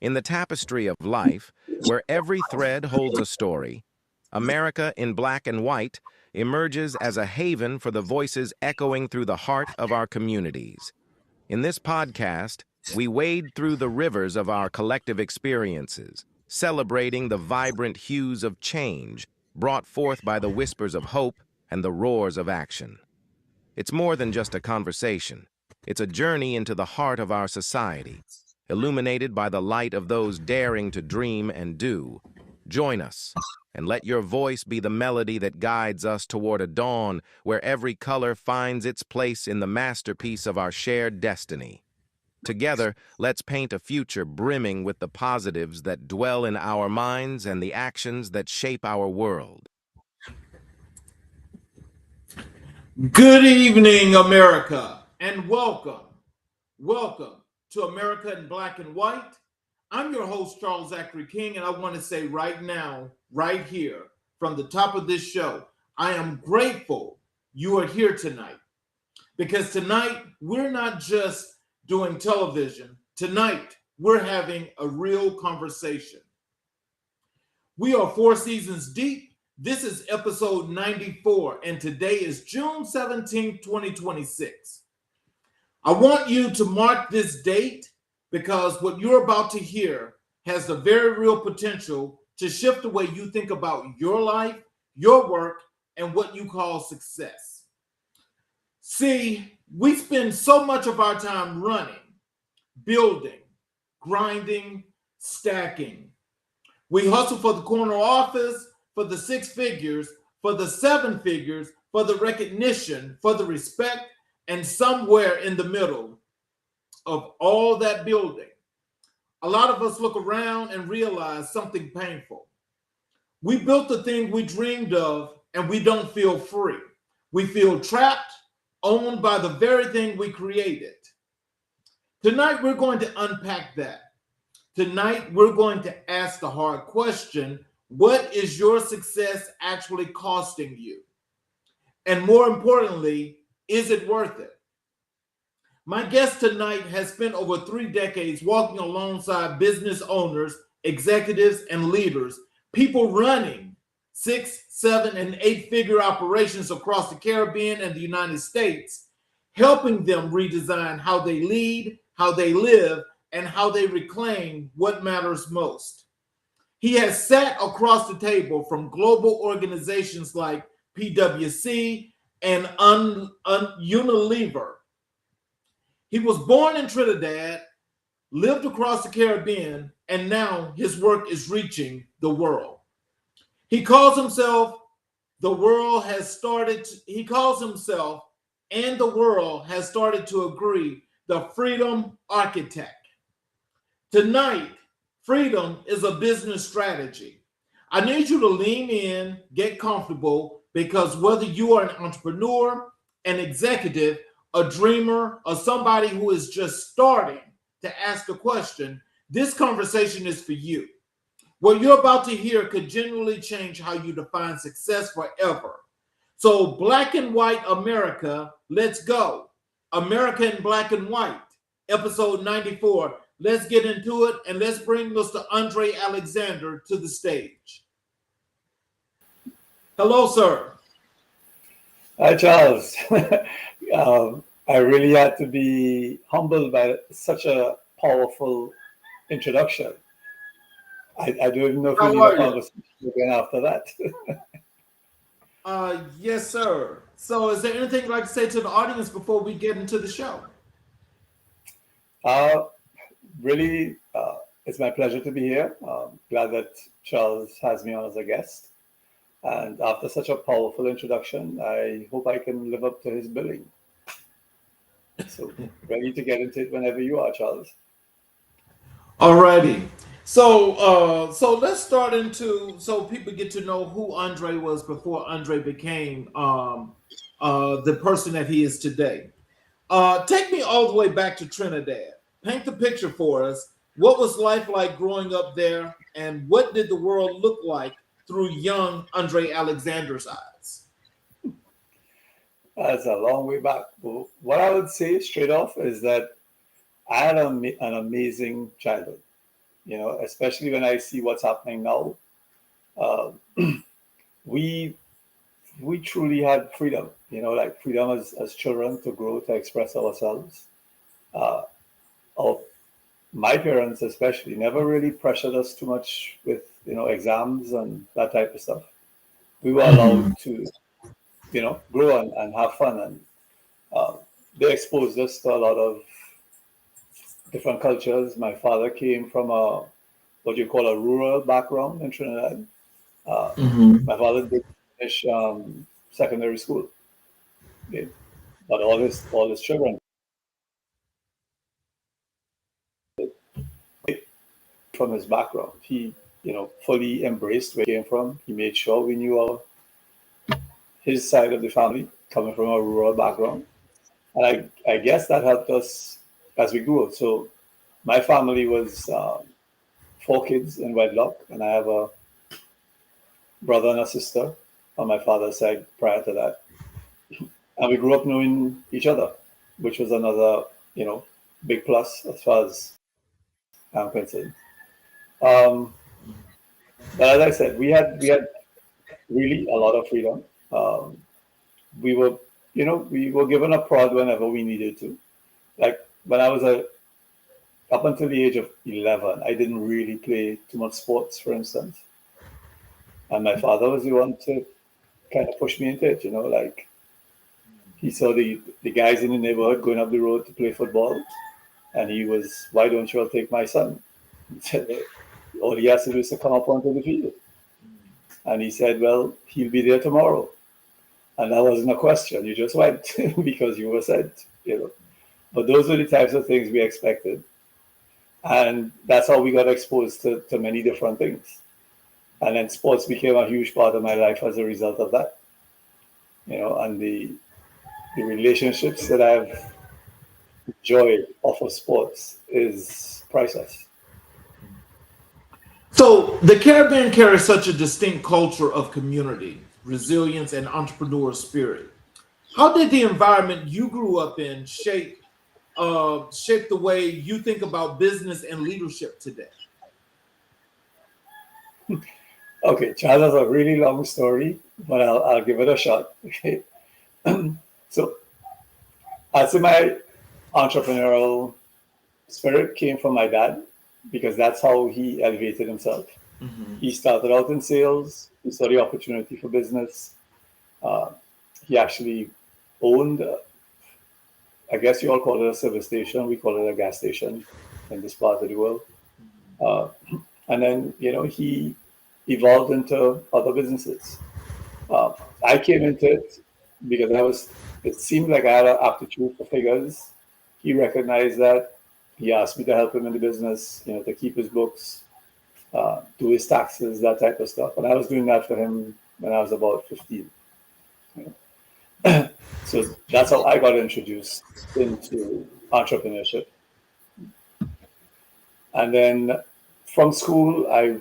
In the tapestry of life, where every thread holds a story, America in Black and White emerges as a haven for the voices echoing through the heart of our communities. In this podcast, we wade through the rivers of our collective experiences, celebrating the vibrant hues of change brought forth by the whispers of hope and the roars of action. It's more than just a conversation. It's a journey into the heart of our society, illuminated by the light of those daring to dream and do. Join us, and let your voice be the melody that guides us toward a dawn where every color finds its place in the masterpiece of our shared destiny. Together, let's paint a future brimming with the positives that dwell in our minds and the actions that shape our world. Good evening, America, and welcome. Welcome to America in Black and White. I'm your host, Charles Zachary King, and I want to say right now, right here, from the top of this show, I am grateful you are here tonight. Because tonight, we're not just doing television. Tonight, we're having a real conversation. We are 4 seasons deep. This is episode 94, and today is June 17th, 2026. I want you to mark this date because what you're about to hear has the very real potential to shift the way you think about your life, your work, and what you call success. See, we spend so much of our time running, building, grinding, stacking. We hustle for the corner office, for the 6 figures, for the 7 figures, for the recognition, for the respect, and somewhere in the middle of all that building, a lot of us look around and realize something painful. We built the thing we dreamed of, and we don't feel free. We feel trapped, owned by the very thing we created. Tonight, we're going to unpack that. Tonight, we're going to ask the hard question: what is your success actually costing you? And more importantly, is it worth it? My guest tonight has spent over 3 decades walking alongside business owners, executives, and leaders, people running 6, 7, and 8-figure operations across the Caribbean and the United States, helping them redesign how they lead, how they live, and how they reclaim what matters most. He has sat across the table from global organizations like PwC and Unilever. He was born in Trinidad, lived across the Caribbean, and now his work is reaching the world. He calls himself the world has started, he calls himself and the world has started to agree, the freedom architect. Tonight, freedom is a business strategy. I need you to lean in, get comfortable, because whether you are an entrepreneur, an executive, a dreamer, or somebody who is just starting to ask the question, this conversation is for you. What you're about to hear could genuinely change how you define success forever. So, Black and White America, let's go. America in Black and White, episode 94. Let's get into it, and let's bring Mr. Andre Alexander to the stage. Hello, sir. Hi, Charles. I really had to be humbled by such a powerful introduction. I don't even know if we need a conversation again after that. Yes, sir. So is there anything you'd like to say to the audience before we get into the show? Really, it's my pleasure to be here. Glad that Charles has me on as a guest. And after such a powerful introduction, I hope I can live up to his billing. So ready to get into it whenever you are, Charles. Alrighty. So let's start so people get to know who Andre was before Andre became the person that he is today. Take me all the way back to Trinidad. Paint the picture for us. What was life like growing up there, and what did the world look like through young Andre Alexander's eyes? That's a long way back. What I would say straight off is that I had an amazing childhood. especially when I see what's happening now. Uh, we truly had freedom, like freedom as children to grow, to express ourselves. Uh, our, my parents especially never really pressured us too much with, exams and that type of stuff. We were allowed to, grow and have fun. And uh, they exposed us to a lot of different cultures. My father came from what you call a rural background in Trinidad. My father did finish secondary school, okay? But all his children from his background. He, fully embraced where he came from. He made sure we knew his side of the family, coming from a rural background. And I guess that helped us as we grew up. So my family was 4 kids in wedlock, and I have a brother and a sister on my father's side prior to that. And we grew up knowing each other, which was another, big plus as far as I'm concerned. Um, but as I said, we had really a lot of freedom. Um, we were, we were given a prod whenever we needed to. Like when I was up until the age of 11, I didn't really play too much sports, for instance. And my father was the one to kind of push me into it, like he saw the guys in the neighborhood going up the road to play football. And he was, why don't you all take my son? He said, all he has to do is to come up onto the field. And he said, well, he'll be there tomorrow. And that wasn't a question. You just went because you were sent, But those were the types of things we expected. And that's how we got exposed to many different things. And then sports became a huge part of my life as a result of that. And the relationships that I've enjoyed off of sports is priceless. So the Caribbean carries such a distinct culture of community, resilience, and entrepreneurial spirit. How did the environment you grew up in shape the way you think about business and leadership today? Okay, Charles has a really long story, but I'll give it a shot. Okay. So I'd say my entrepreneurial spirit came from my dad because that's how he elevated himself. He started out in sales. He saw the opportunity for business. He actually owned, I guess you all call it a service station. We call it a gas station in this part of the world. And then, he evolved into other businesses. I came into it because it seemed like I had an aptitude for figures. He recognized that. He asked me to help him in the business, to keep his books, do his taxes, that type of stuff. And I was doing that for him when I was about 15. So that's how I got introduced into entrepreneurship. And then from school, I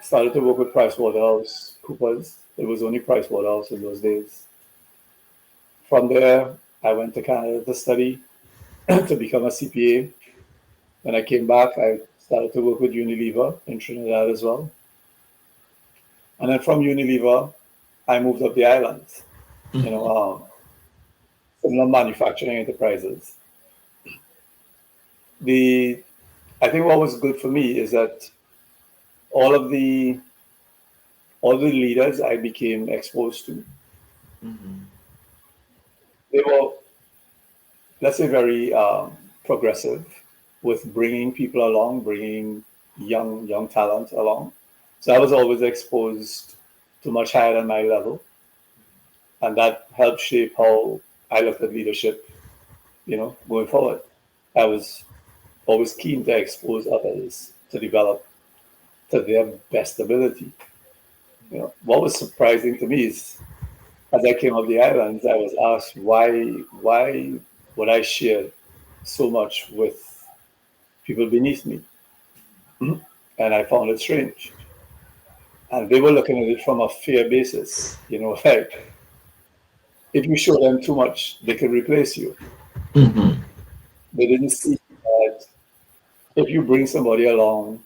started to work with PricewaterhouseCoopers. It was only Pricewaterhouse in those days. From there, I went to Canada to study to become a CPA. When I came back, I started to work with Unilever in Trinidad as well. And then from Unilever, I moved up the islands, similar manufacturing enterprises. I think what was good for me is that all the leaders I became exposed to, they were, let's say, very progressive with bringing people along, bringing young talent along. So I was always exposed to much higher than my level. And that helped shape how I looked at leadership, going forward. I was always keen to expose others to develop to their best ability. What was surprising to me is, as I came up the islands, I was asked why would I share so much with people beneath me? And I found it strange. And they were looking at it from a fear basis, like if you show them too much, they can replace you. They didn't see that If you bring somebody along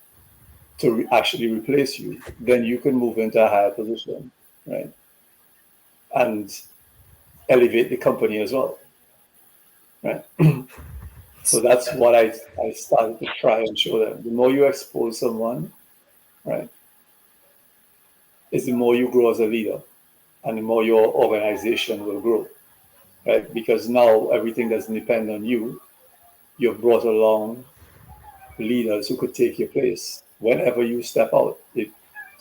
to actually replace you, then you can move into a higher position, right? And elevate the company as well, right? So that's what I started to try and show them. The more you expose someone, right, is the more you grow as a leader and the more your organization will grow, right? Because now everything doesn't depend on you. You've brought along leaders who could take your place whenever you step out. So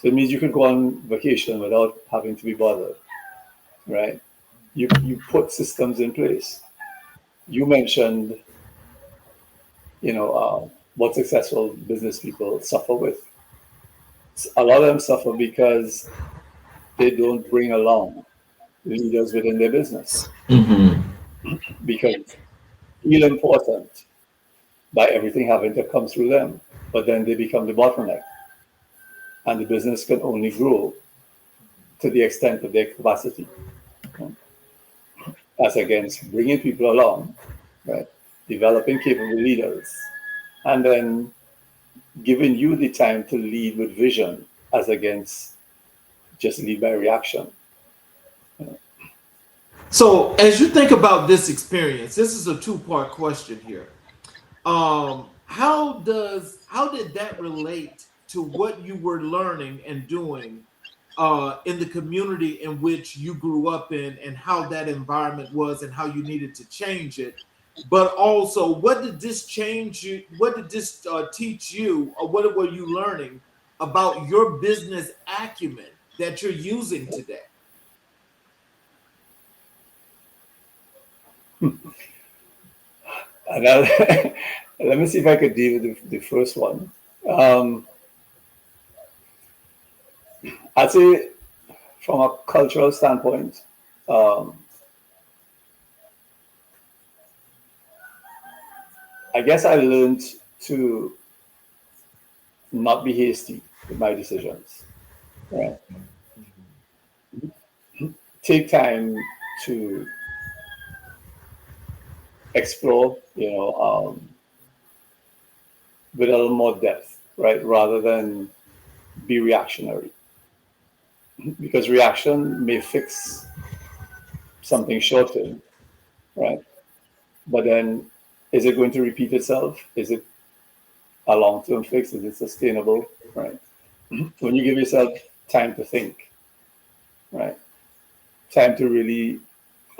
it means you could go on vacation without having to be bothered, right? You put systems in place. You mentioned, what successful business people suffer with. A lot of them suffer because they don't bring along leaders within their business because feel important by everything having to come through them, but then they become the bottleneck, and the business can only grow to the extent of their capacity, as against bringing people along, right? Developing capable leaders, and then giving you the time to lead with vision, as against just lead by reaction. So, as you think about this experience, this is a two-part question here. How did that relate to what you were learning and doing in the community in which you grew up in, and how that environment was, and how you needed to change it? But also, what did this change you? What did this teach you, or what were you learning about your business acumen that you're using today? And let me see if I could deal with the first one. Um, I'd say, from a cultural standpoint, um, I guess I learned to not be hasty with my decisions. Right? Take time to explore, with a little more depth, right? Rather than be reactionary, because reaction may fix something short term, right? But then, is it going to repeat itself? Is it a long term fix? Is it sustainable, right? When you give yourself time to think, right? Time to really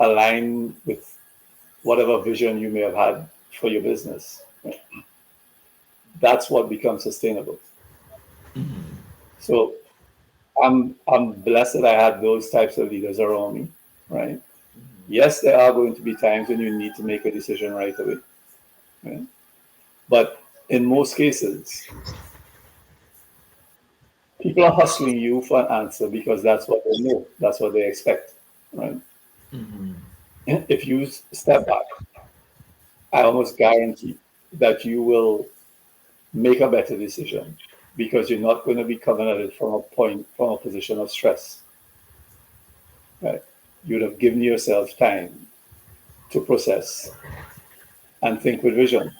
align with whatever vision you may have had for your business, right? That's what becomes sustainable. So I'm blessed that I had those types of leaders around me, right? Yes, there are going to be times when you need to make a decision right away, right? But in most cases, people are hustling you for an answer because that's what they know, that's what they expect, right? If you step back, I almost guarantee that you will make a better decision, because you're not going to be coming at it from a position of stress, right? You'd have given yourself time to process and think with vision.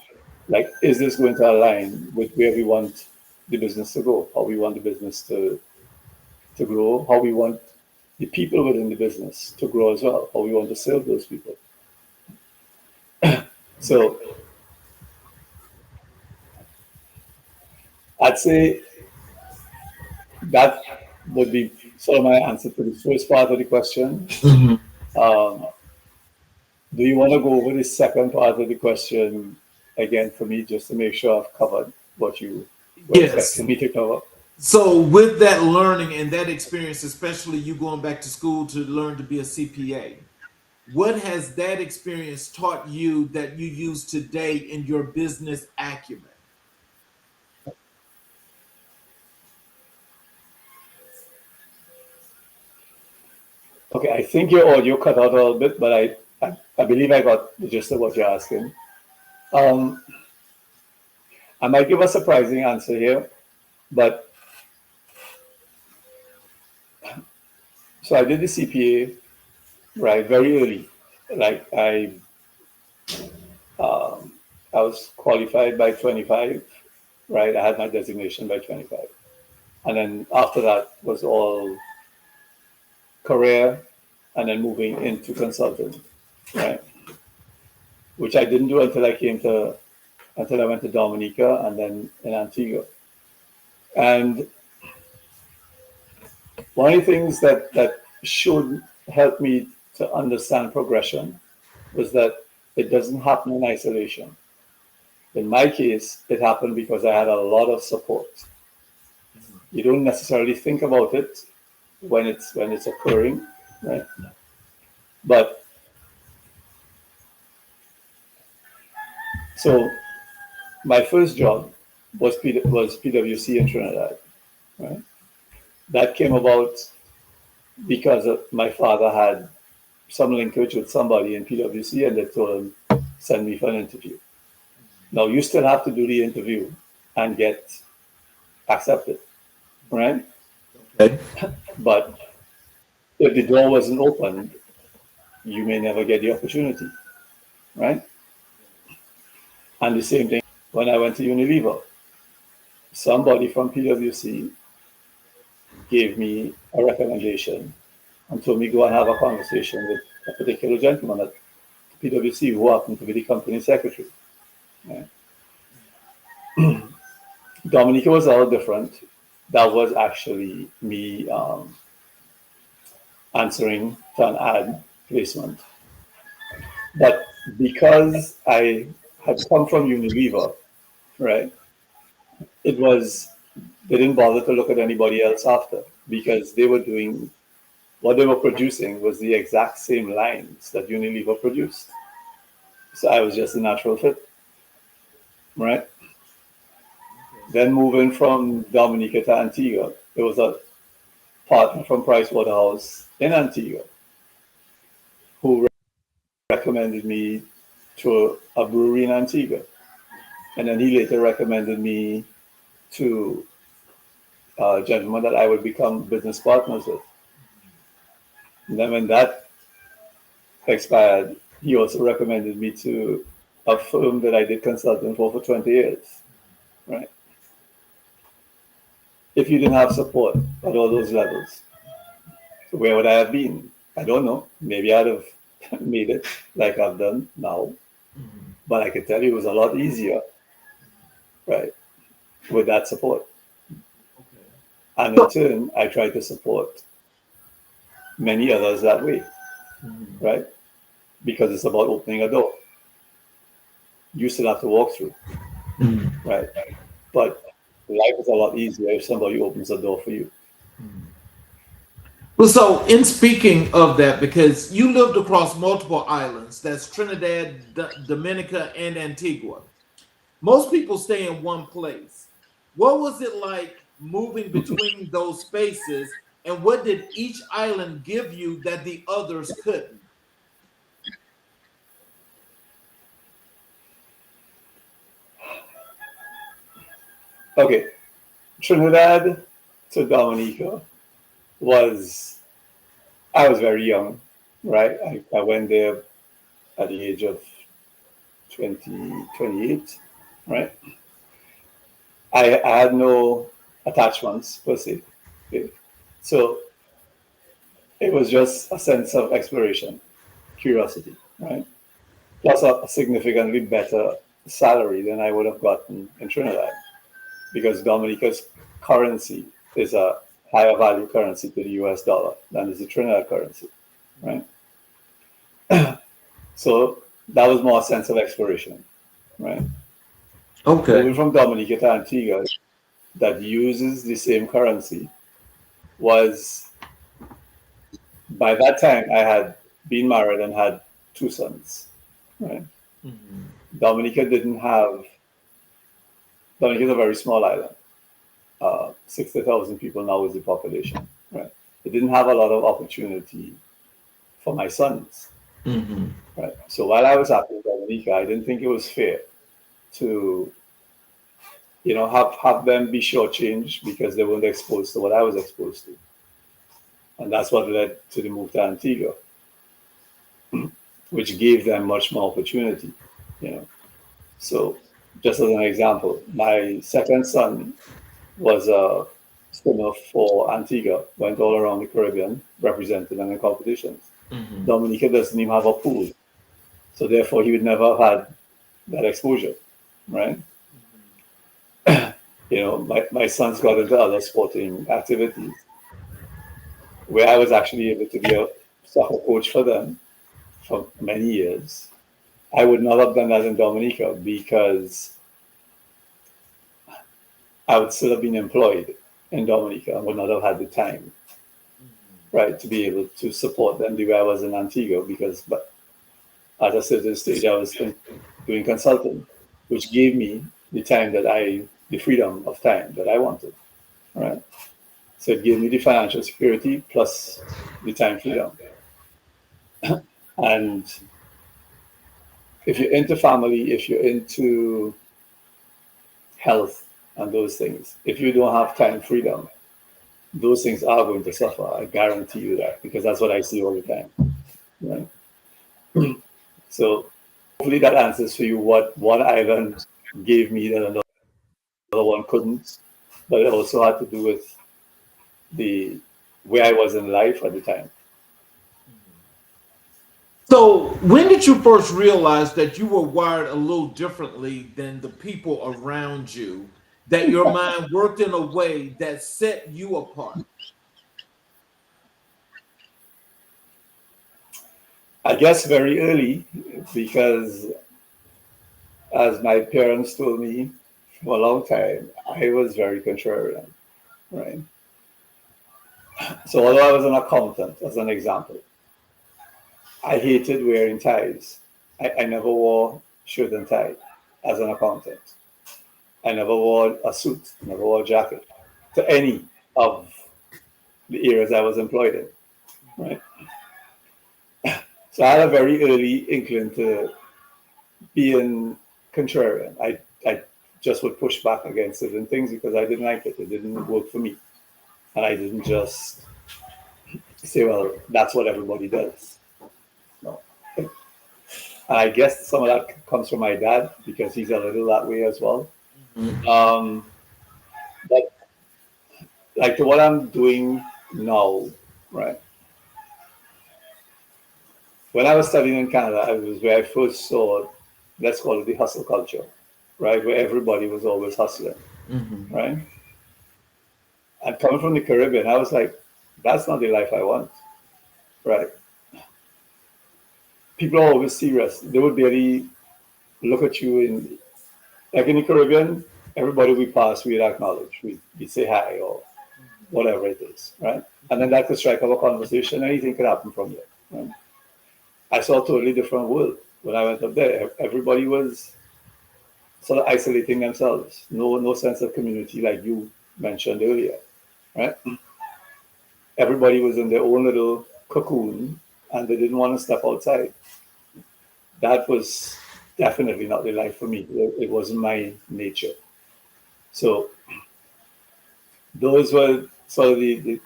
Like, is this going to align with where we want the business to go, how we want the business to grow, how we want the people within the business to grow as well, how we want to serve those people. So I'd say that would be sort of my answer to the first part of the question. Um, do you want to go over the second part of the question again for me, just to make sure I've covered what you were Yes. expecting me to cover? So, with that learning and that experience, especially you going back to school to learn to be a CPA, what has that experience taught you that you use today in your business acumen? Okay, I think your audio cut out a little bit, but I believe I got the gist of what you're asking. Um, I might give a surprising answer here, but so I did the CPA, right, very early. Like, I was qualified by 25, right? I had my designation by 25. And then after that was all career and then moving into consulting, right? Which I didn't do until I went to Dominica and then in Antigua. And one of the things that should help me to understand progression was that it doesn't happen in isolation. In my case, it happened because I had a lot of support. You don't necessarily think about it when it's occurring, right? But so my first job was PwC in Trinidad, right? That came about because my father had some linkage with somebody in PwC, and they told him, send me for an interview. Now, you still have to do the interview and get accepted, right? Okay. But if the door wasn't open, you may never get the opportunity, right? And the same thing when I went to Unilever. Somebody from PwC gave me a recommendation and told me go and have a conversation with a particular gentleman at PwC who happened to be the company secretary. Right? Dominica was all different. That was actually me answering to an ad placement. But because I had come from Unilever, right, it was, they didn't bother to look at anybody else after because they were doing, what they were producing was the exact same lines that Unilever produced. So I was just a natural fit, right? Then moving from Dominica to Antigua, there was a partner from Pricewaterhouse in Antigua who recommended me to a brewery in Antigua. And then he later recommended me to a gentleman that I would become business partners with. And then when that expired, he also recommended me to a firm that I did consulting for 20 years, right? If you didn't have support at all those levels, where would I have been? I don't know. Maybe I'd have made it like I've done now. But I can tell you it was a lot easier, right, with that support. And in turn, I tried to support many others that way, right? Because it's about opening a door. You still have to walk through, right? But life is a lot easier if somebody opens a door for you. Well, so in speaking of that, because you lived across multiple islands, that's Trinidad, Dominica, and Antigua. Most people stay in one place. What was it like moving between those spaces, and what did each island give you that the others couldn't? Okay, Trinidad to Dominica I was very young, right? I went there at the age of 28, right? I had no attachments per se. Okay? So it was just a sense of exploration, curiosity, right? Plus a significantly better salary than I would have gotten in Trinidad because Dominica's currency is a higher value currency to the US dollar than is the Trinidad currency, right? So that was more a sense of exploration, right? Okay. Moving from Dominica to Antigua that uses the same currency was, by that time I had been married and had 2 sons, right? Dominica is a very small island. 60,000 people now is the population, right? It didn't have a lot of opportunity for my sons, right? So while I was happy in Dominica, I didn't think it was fair to, have them be shortchanged because they weren't exposed to what I was exposed to. And that's what led to the move to Antigua, which gave them much more opportunity, So, just as an example, my second son was a swimmer for Antigua, went all around the Caribbean, representing them in competitions. Mm-hmm. Dominica doesn't even have a pool, so therefore he would never have had that exposure, right? You know, my sons got into other sporting activities where I was actually able to be a soccer coach for them for many years. I would not have done that in Dominica because I would still have been employed in Dominica and would not have had the time, right, to be able to support them the way I was in Antigua because but at a certain stage I was doing consulting, which gave me the freedom of time that I wanted, right? So it gave me the financial security plus the time freedom. And if you're into family, if you're into health and those things, if you don't have time freedom, those things are going to suffer. I guarantee you that because that's what I see all the time. Right? So hopefully that answers for you what one island gave me that another one couldn't. But it also had to do with the where I was in life at the time. So, when did you first realize that you were wired a little differently than the people around you? That your mind worked in a way that set you apart? I guess very early because as my parents told me for a long time, I was very contrarian, right? So although I was an accountant, as an example, I hated wearing ties. I never wore shirt and tie as an accountant. I never wore a suit, never wore a jacket to any of the areas I was employed in, right? So I had a very early inkling to being contrarian. I just would push back against certain things because I didn't like it. It didn't work for me. And I didn't just say, well, that's what everybody does. No. And I guess some of that comes from my dad because he's a little that way as well. Mhm. But like to what I'm doing now, right? When I was studying in Canada, it was where I first saw, let's call it the hustle culture, right? Where everybody was always hustling, Mhm. right? And coming from the Caribbean, I was like, that's not the life I want, right? People are always serious. They would barely look at you like in the Caribbean, everybody we pass, we'd acknowledge, we'd say hi or whatever it is, right? And then that could strike up a conversation, anything could happen from there, right? I saw a totally different world when I went up there. Everybody was sort of isolating themselves, no sense of community like you mentioned earlier, right? Everybody was in their own little cocoon and they didn't want to step outside. That was definitely not the life for me. It wasn't my nature. So those were sort of the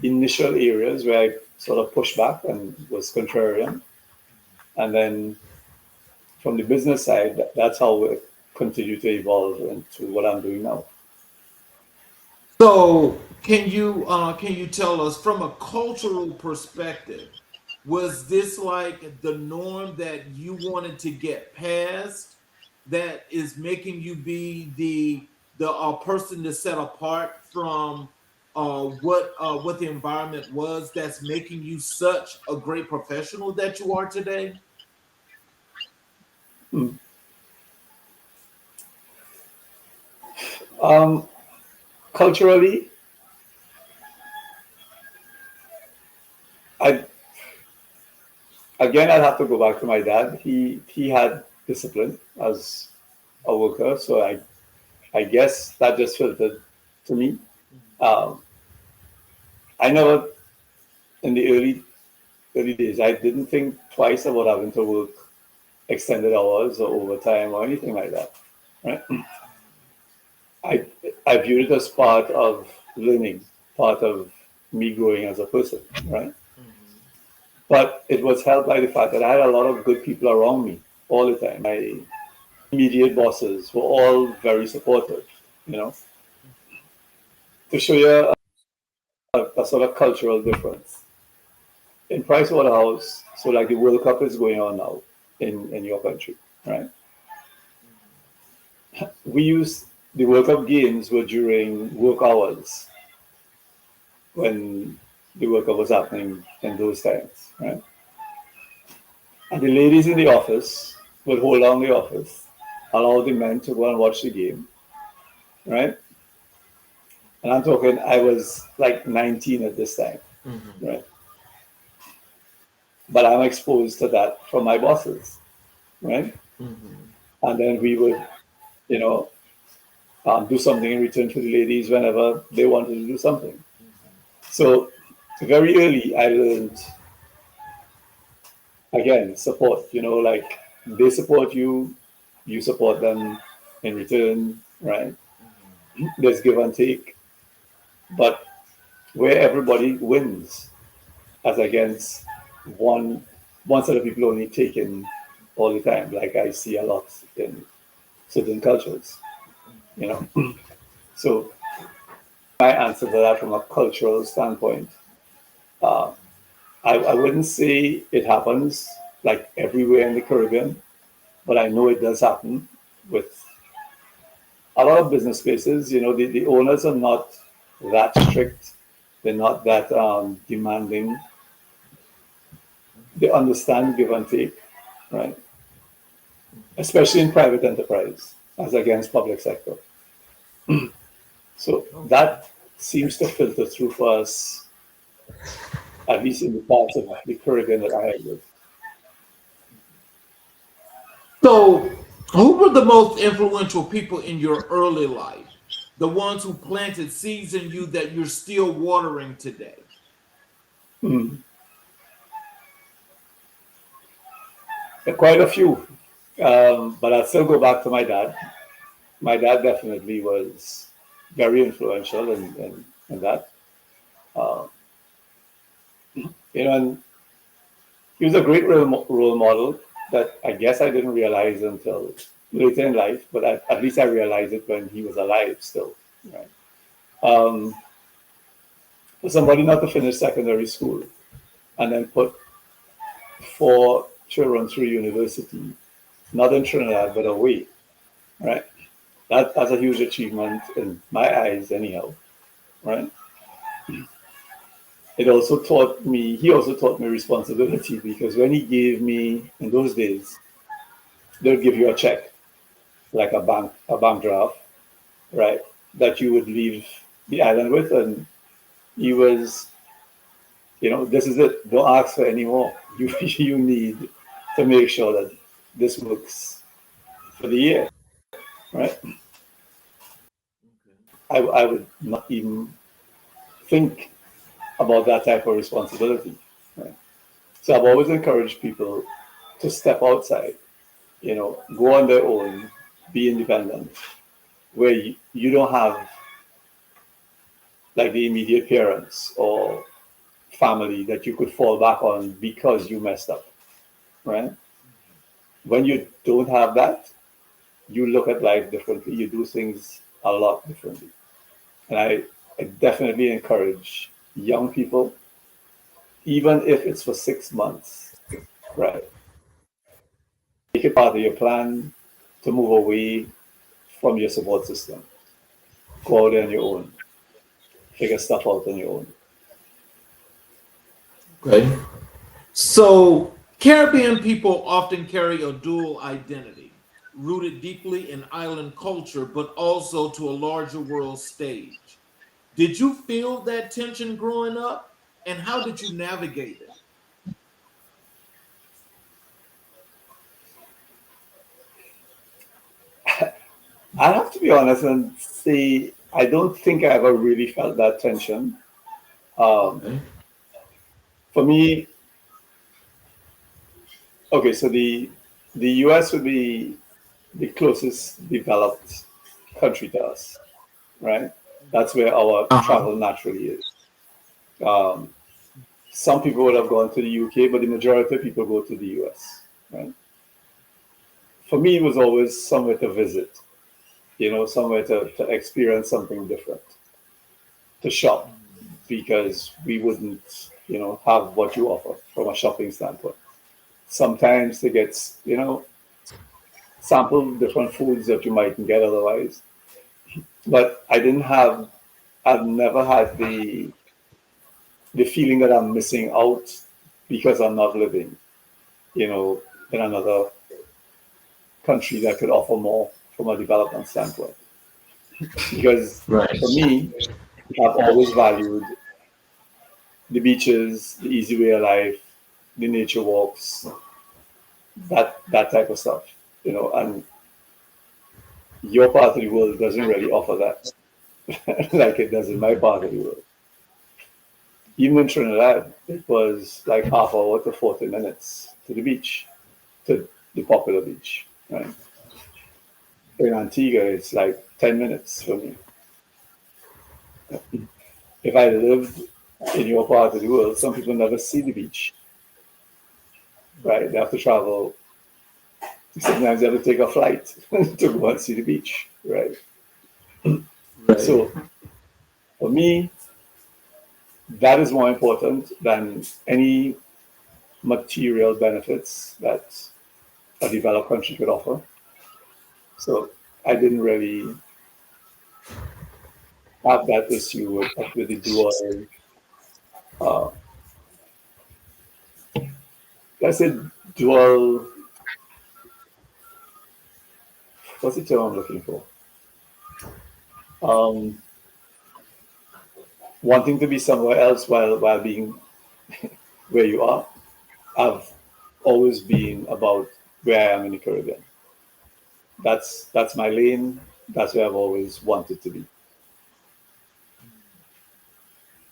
initial areas where I sort of pushed back and was contrarian. And then from the business side, that's how it continued to evolve into what I'm doing now. So, can you tell us from a cultural perspective, was this like the norm that you wanted to get past that is making you be the person to set apart from what the environment was that's making you such a great professional that you are today? Mm. Um, Culturally, I again I'd have to go back to my dad. He had discipline as a worker, so I guess that just filtered to me. Um, I never in the early days I didn't think twice about having to work extended hours or overtime or anything like that. Right? I I viewed it as part of learning, part of me growing as a person. Right? But it was helped by the fact that I had a lot of good people around me all the time. immediate bosses were all very supportive, you know, to show you a sort of cultural difference. In Price Waterhouse, so like the World Cup is going on now in your country, right? We use the World Cup games were during work hours when the World Cup was happening in those times, right? And the ladies in the office would hold down the office, allow the men to go and watch the game, right? And I'm talking, I was like 19 at this time, right? But I'm exposed to that from my bosses, right? And then we would, you know, do something in return for the ladies whenever they wanted to do something. So very early, I learned, again, support, you know, like they support you, you support them in return, right? There's give and take, but where everybody wins as against one one set of people only taking all the time, like I see a lot in certain cultures, you know. So my answer to that from a cultural standpoint, uh, I wouldn't say it happens like everywhere in the Caribbean, but I know it does happen with a lot of business spaces. You know, the owners are not that strict. They're not that demanding. They understand give and take, right? Especially in private enterprise as against public sector. So that seems to filter through for us, at least in the parts of the Caribbean that I have lived. So, who were the most influential people in your early life? The ones who planted seeds in you that you're still watering today? Hmm. Quite a few, but I'll still go back to my dad. My dad definitely was very influential in that. Uh, you know, and he was a great role model that I guess I didn't realize until later in life, but at least I realized it when he was alive still. Right? For somebody not to finish secondary school and then put 4 children through university, not in Trinidad, but away, right? That's a huge achievement in my eyes, anyhow, right? He also taught me responsibility because when he gave me, in those days, they'll give you a check, like a bank draft, right? That you would leave the island with. And he was, this is it. Don't ask for any more. You need to make sure that this works for the year, right? I would not even think about that type of responsibility, right? So I've always encouraged people to step outside, go on their own, be independent, where you don't have like the immediate parents or family that you could fall back on because you messed up, right? When you don't have that, you look at life differently, you do things a lot differently. And I definitely encourage young people, even if it's for 6 months, right? Make it part of your plan to move away from your support system. Go out there on your own. Figure stuff out on your own. Okay. So, Caribbean people often carry a dual identity, rooted deeply in island culture, but also to a larger world stage. Did you feel that tension growing up? And how did you navigate it? I have to be honest and say I don't think I ever really felt that tension. Okay. For me, okay, so the US would be the closest developed country to us, right? That's where our Uh-huh. travel naturally is. Um, some people would have gone to the UK, but the majority of people go to the US, right? for me, it was always somewhere to visit, somewhere to experience something different, to shop, because we wouldn't, have what you offer from a shopping standpoint. Sometimes to get, sample different foods that you mightn't get otherwise. But I've never had the feeling that I'm missing out because I'm not living, in another country that could offer more from a development standpoint. Because Right. for me, I've always valued the beaches, the easy way of life, the nature walks, that type of stuff, and your part of the world doesn't really offer that like it does in my part of the world. Even in Trinidad, it was like half hour to 40 minutes to the beach, to the popular beach, right? In Antigua, it's like 10 minutes for me. If I lived in your part of the world, some people never see the beach, right? They have to travel. Sometimes they have to take a flight to go and see the beach, right? Right. So for me, that is more important than any material benefits that a developed country could offer. So I didn't really have that issue with the dual, uh, let's say dual, what's the term I'm looking for? Um, Wanting to be somewhere else while being where you are. I've always been about where I am in the Caribbean. That's my lane. That's where I've always wanted to be.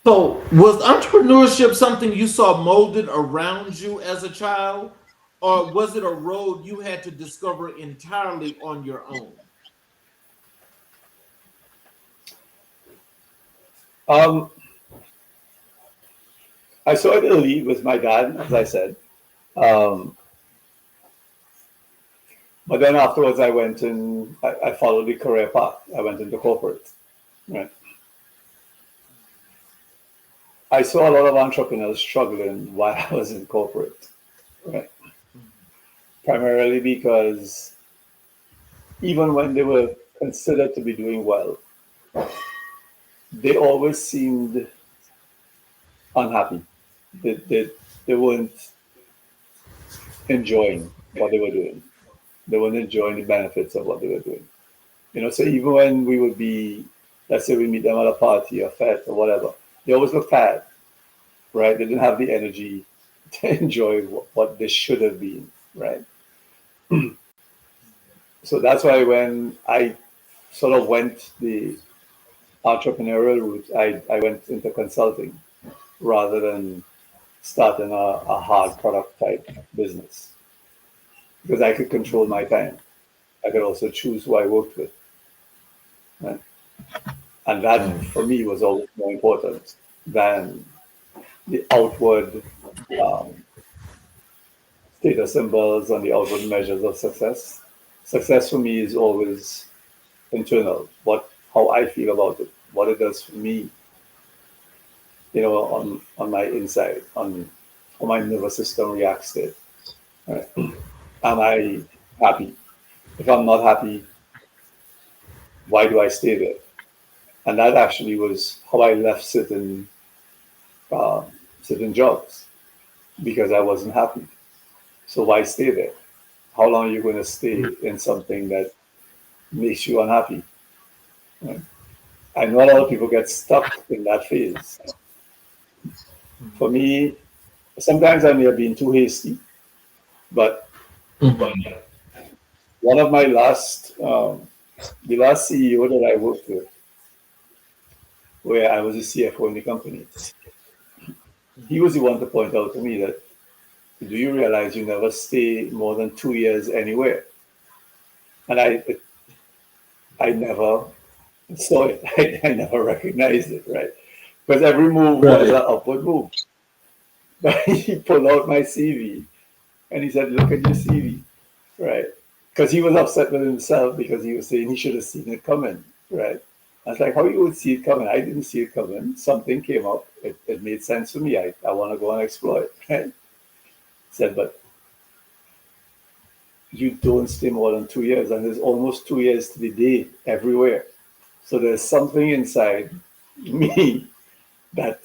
So, was entrepreneurship something you saw molded around you as a child, or was it a road you had to discover entirely on your own? Um, I saw it early with my dad, as I said. Um, but then afterwards, I followed the career path. I went into corporate. Right. I saw a lot of entrepreneurs struggling while I was in corporate. Right. Primarily because even when they were considered to be doing well, they always seemed unhappy. They weren't enjoying what they were doing. They weren't enjoying the benefits of what they were doing. So even when we would be, let's say we meet them at a party or fete or whatever, they always look tired, right? They didn't have the energy to enjoy what they should have been, right? So that's why when I sort of went the entrepreneurial route, I went into consulting rather than starting a hard product type business, because I could control my time. I could also choose who I worked with. Right? And that for me was always more important than the outward status symbols and the outward measures of success. Success for me is always internal, how I feel about it, what it does for me, on my inside, on how my nervous system reacts to it. Right? Am I happy? If I'm not happy, why do I stay there? And that actually was how I left certain jobs, because I wasn't happy. So why stay there? How long are you going to stay in something that makes you unhappy? Right? I know a lot of people get stuck in that phase. For me, sometimes I may have been too hasty, but one of my the last CEO that I worked with, where I was a CFO in the company, he was the one to point out to me that, do you realize you never stay more than 2 years anywhere? And I never saw it. I never recognized it, right? Because every move was an upward move. But he pulled out my CV and he said, look at your CV, right? because he was upset with himself because he was saying he should have seen it coming, right? I was like, how you would see it coming? I didn't see it coming. Something came up. It made sense for me. I want to go and explore it, right? Said, but you don't stay more than 2 years, and there's almost 2 years to the day everywhere. So there's something inside me that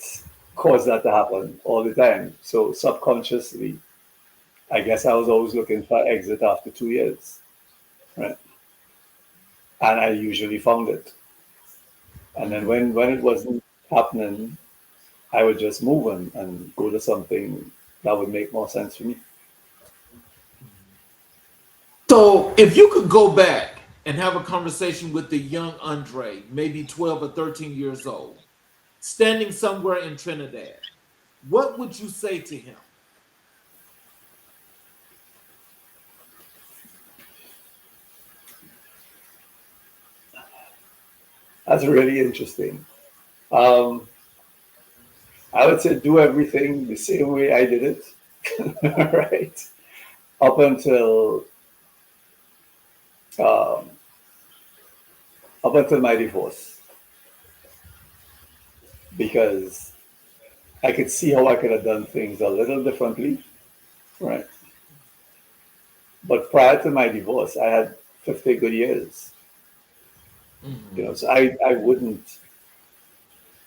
caused that to happen all the time. So subconsciously, I guess I was always looking for exit after 2 years, right? And I usually found it. And then when it wasn't happening, I would just move and go to something that would make more sense for me. So, if you could go back and have a conversation with the young Andre, maybe 12 or 13 years old, standing somewhere in Trinidad, what would you say to him? That's really interesting. Um, I would say do everything the same way I did it, right? Up until um, up until my divorce, because I could see how I could have done things a little differently, right? But prior to my divorce, I had 50 good years, so I wouldn't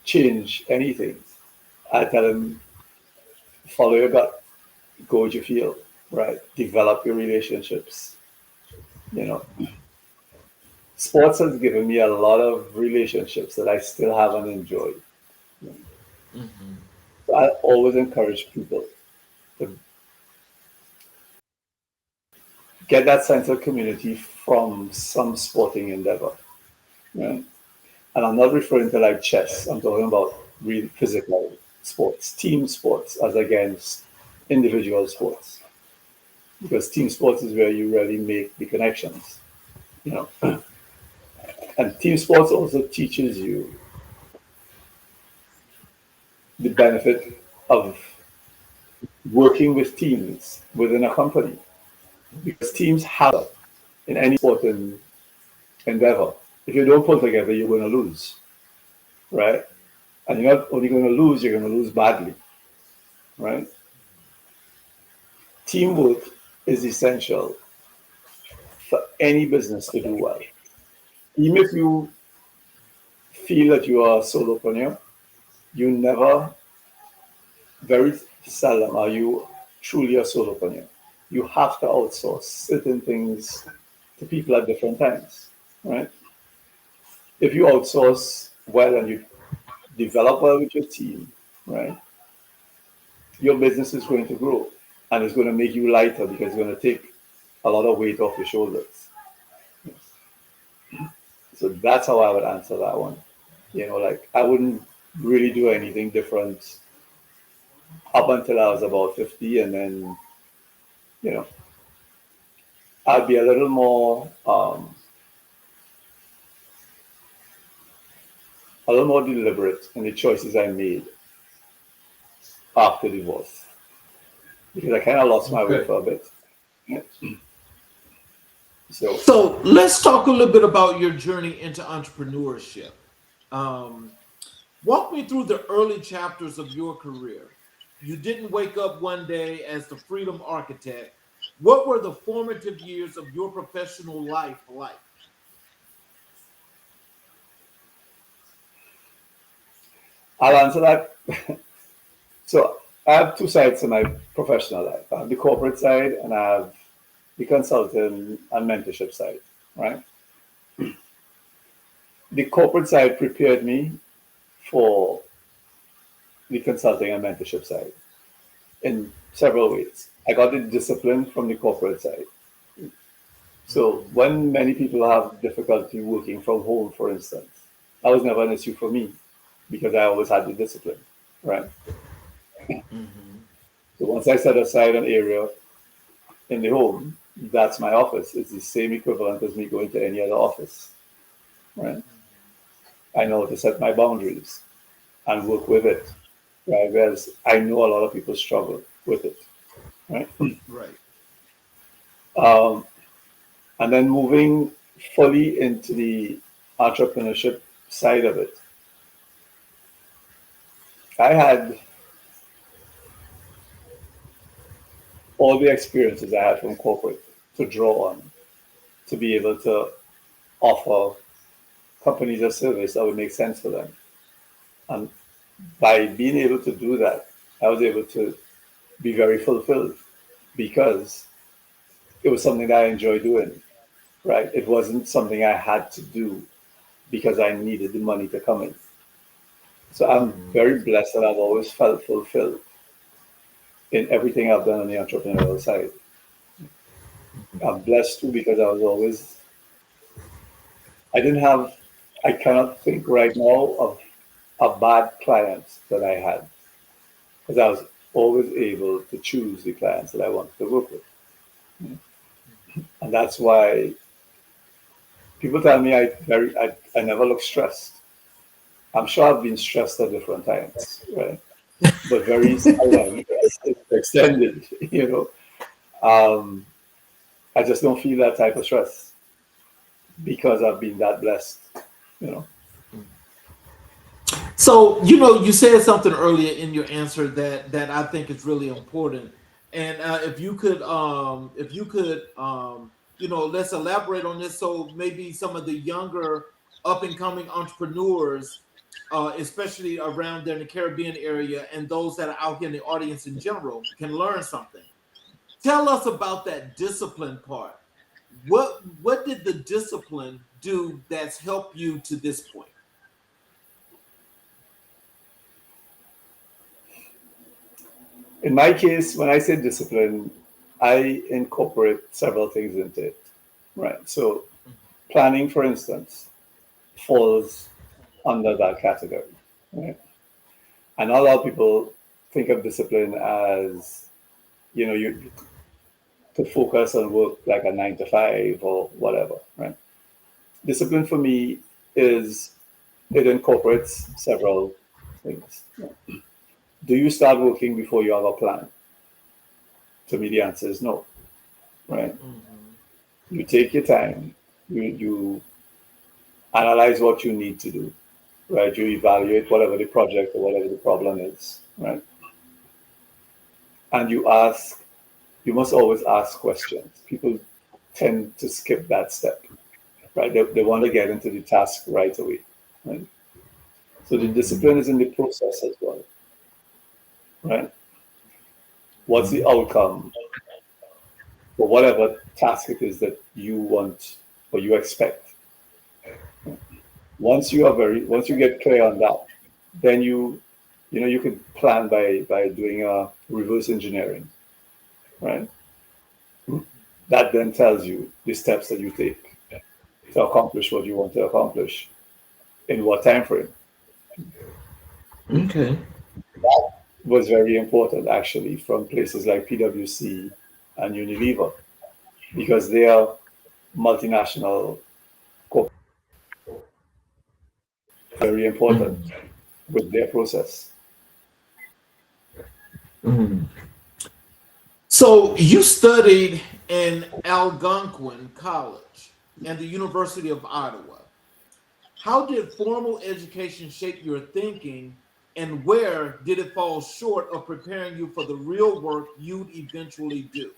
change anything. I tell him, follow your gut, go with your feel, right? Develop your relationships. You know, sports has given me a lot of relationships that I still haven't enjoyed. So I always encourage people to get that sense of community from some sporting endeavor. Right? And I'm not referring to like chess. I'm talking about real physical sports, team sports, as against individual sports. Because team sports is where you really make the connections. You know, and team sports also teaches you the benefit of working with teams within a company, because teams have in any sporting endeavor. If you don't pull together, you're going to lose, right? And you're not only going to lose, you're going to lose badly, right? Teamwork is essential for any business to do well. Even if you feel that you are a solopreneur, you never, very seldom are you truly a solopreneur. You have to outsource certain things to people at different times, right? If you outsource well and you develop well with your team, right, your business is going to grow and it's going to make you lighter because it's going to take a lot of weight off your shoulders. So that's how I would answer that one. Like I wouldn't really do anything different up until I was about 50, and then, you know, I'd be a little more deliberate in the choices I made after divorce, because I kind of lost my way for a bit. So let's talk a little bit about your journey into entrepreneurship. Walk me through the early chapters of your career. You didn't wake up one day as the freedom architect. What were the formative years of your professional life like? I'll answer that. So I have two sides to my professional life. I have the corporate side and I have the consulting and mentorship side, right? The corporate side prepared me for the consulting and mentorship side in several ways. I got the discipline from the corporate side. So when many people have difficulty working from home, for instance, that was never an issue for me because I always had the discipline, right? So once I set aside an area in the home, that's my office. It's the same equivalent as me going to any other office, right? I know how to set my boundaries and work with it, right? Whereas I know a lot of people struggle with it, right? Right. And And then moving fully into the entrepreneurship side of it, I had all the experiences I had from corporate to draw on to be able to offer companies a service that would make sense for them. And by being able to do that, I was able to be very fulfilled because it was something that I enjoyed doing, right? It wasn't something I had to do because I needed the money to come in. So I'm very blessed that I've always felt fulfilled in everything I've done on the entrepreneurial side. I'm blessed too because I didn't have, I cannot think right now of a bad client that I had because I was always able to choose the clients that I wanted to work with. And that's why people tell me I never look stressed. I'm sure I've been stressed at different times, right? But very seldom extended, you know. I just don't feel that type of stress because I've been that blessed, you know. So, you know, you said something earlier in your answer that I think is really important. And if you could, you know, let's elaborate on this. So maybe some of the younger up and coming entrepreneurs, especially around there in the Caribbean area, and those that are out here in the audience in general, can learn something. Tell us about that discipline part. What did the discipline do that's helped you to this point? In my case, when I say discipline, I incorporate several things into it, right? So planning, for instance, falls under that category, right? And a lot of people think of discipline as, you know, you to focus on work like a 9 to 5 or whatever, right? Discipline for me is it incorporates several things. Do you start working before you have a plan? To me, the answer is no, right? You take your time, you analyze what you need to do, right? You evaluate whatever the project or whatever the problem is, right? And you must always ask questions. People tend to skip that step, right? They want to get into the task right away, right? So the discipline is in the process as well, right? What's the outcome for whatever task it is that you want or you expect? Once you get clear on that, then you can plan by doing a reverse engineering, right? That then tells you the steps that you take to accomplish what you want to accomplish in what time frame. Okay. Was very important actually from places like PwC and Unilever because they are multinational corp very important with their process. So you studied in Algonquin College and the University of Ottawa. How did formal education shape your thinking, and where did it fall short of preparing you for the real work you'd eventually do?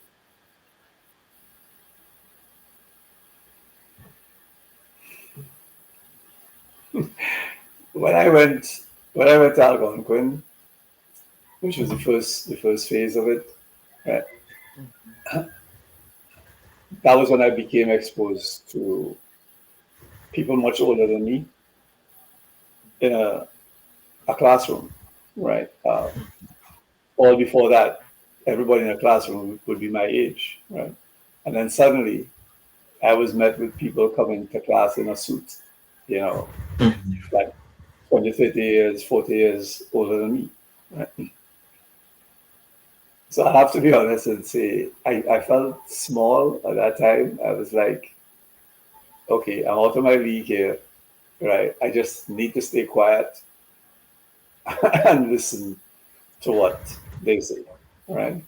When I went when I went to Algonquin, which was the first phase of it, right, that was when I became exposed to people much older than me in a classroom, right? All before that, everybody in the classroom would be my age, right? And then suddenly, I was met with people coming to class in a suit, you know, like 20, 30 years, 40 years older than me, right? So I have to be honest and say, I felt small at that time. I was like, okay, I'm out of my league here, right? I just need to stay quiet and listen to what they say, right?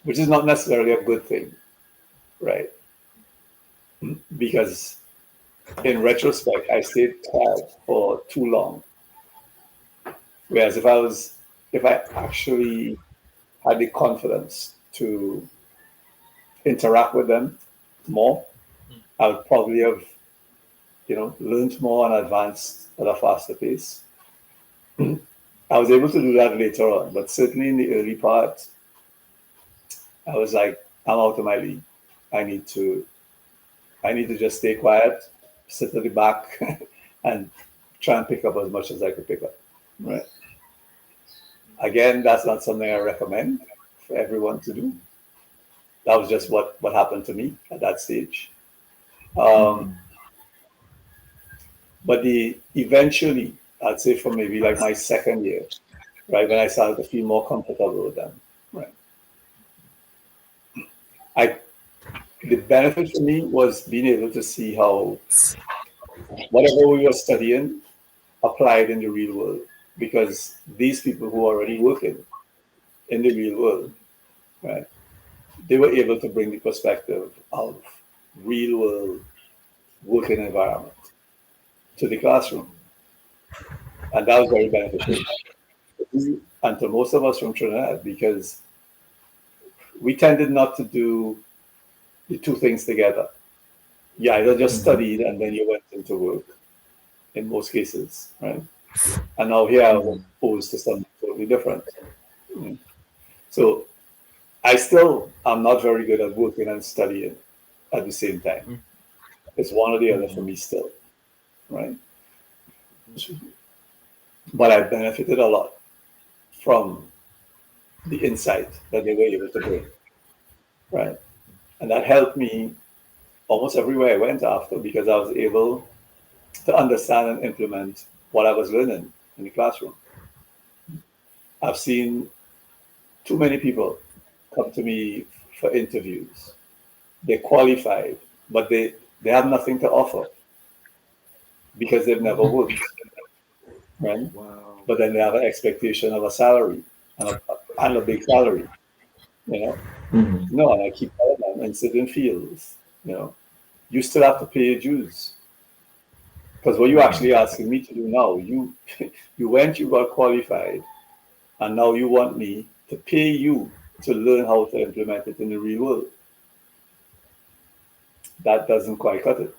Which is not necessarily a good thing, right? because in retrospect, I stayed quiet for too long. Whereas if I actually had the confidence to interact with them more, I would probably have, learned more and advanced at a faster pace. I was able to do that later on, but certainly in the early part, I was like, I'm out of my league. I need to just stay quiet, sit at the back, and try and pick up as much as I could pick up. Right. Again, that's not something I recommend for everyone to do. That was just what happened to me at that stage. But eventually, I'd say from maybe like my second year, right, when I started to feel more comfortable with them, right. The benefit for me was being able to see how whatever we were studying applied in the real world, because these people who are already working in the real world, right, they were able to bring the perspective of real world working environment to the classroom. And that was very beneficial. And to most of us from Trinidad, because we tended not to do the two things together. You either just studied and then you went into work in most cases, right? And now here I was exposed to something totally different. So I still am not very good at working and studying at the same time. It's one or the other for me still, right? But I benefited a lot from the insight that they were able to bring, right? And that helped me almost everywhere I went after, because I was able to understand and implement what I was learning in the classroom. I've seen too many people come to me for interviews. They're qualified, but they have nothing to offer because they've never worked, right? Wow. But then they have an expectation of a salary and a big salary, you know. No, and I keep telling them in certain fields, you still have to pay your dues. Because what you're actually asking me to do now, you you got qualified, and now you want me to pay you to learn how to implement it in the real world. That doesn't quite cut it.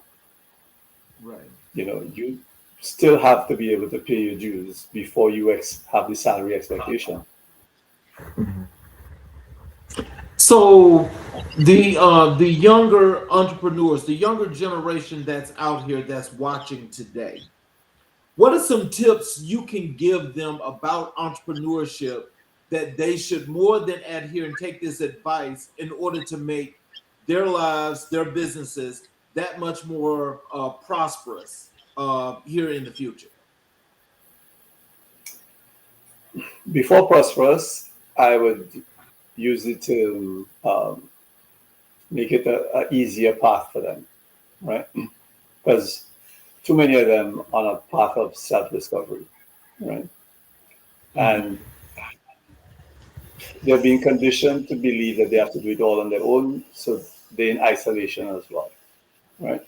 Right. You still have to be able to pay your dues before you have the salary expectation. So the younger entrepreneurs, the younger generation that's out here that's watching today, what are some tips you can give them about entrepreneurship that they should more than adhere and take this advice in order to make their lives, their businesses that much more prosperous here in the future? Before prosperous, I would use it to make it a easier path for them, right? Because too many of them on a path of self-discovery, right? And they're being conditioned to believe that they have to do it all on their own, so they're in isolation as well, right?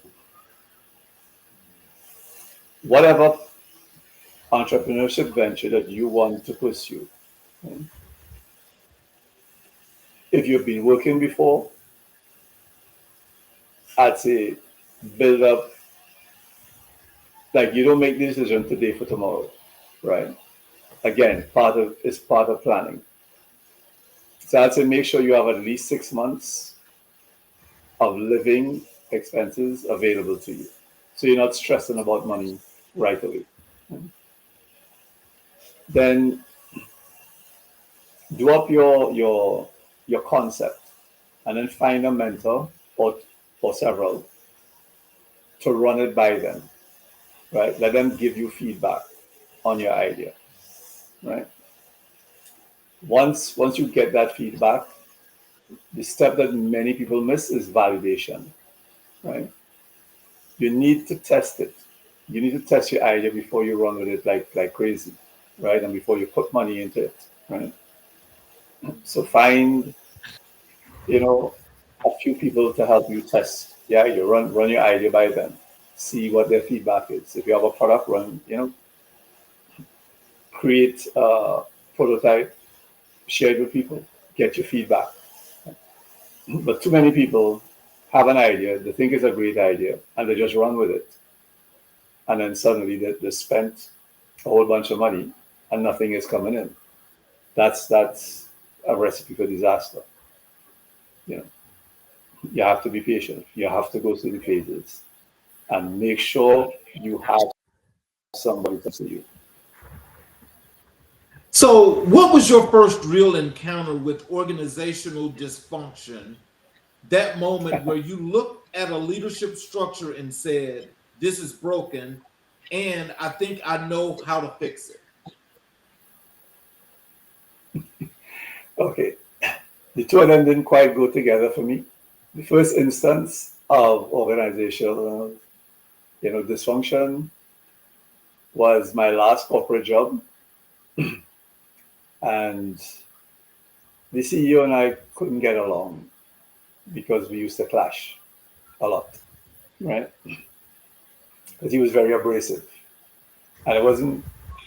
Whatever entrepreneurship venture that you want to pursue, right? If you've been working before, I'd say build up, like you don't make the decision today for tomorrow, right? Again, part of planning. So I'd say make sure you have at least 6 months of living expenses available to you, so you're not stressing about money right away. Then do up your concept, and then find a mentor or several to run it by them, right? Let them give you feedback on your idea, right? Once you get that feedback, the step that many people miss is validation, right? You need to test it. You need to test your idea before you run with it like crazy, right? And before you put money into it, right? So find, a few people to help you test Yeah, you run your idea by them, see what their feedback is. If you have a product, create a prototype, share it with people, get your feedback. But too many people have an idea, they think it's a great idea, and they just run with it. And then suddenly they spent a whole bunch of money and nothing is coming in. That's a recipe for disaster. You know, you have to be patient. You have to go through the phases and make sure you have somebody to see you. So, what was your first real encounter with organizational dysfunction? That moment where you looked at a leadership structure and said, "This is broken, and I think I know how to fix it." Okay, the two of them didn't quite go together for me. The first instance of organizational, dysfunction was my last corporate job, and the CEO and I couldn't get along because we used to clash a lot, right? Because he was very abrasive, and it wasn't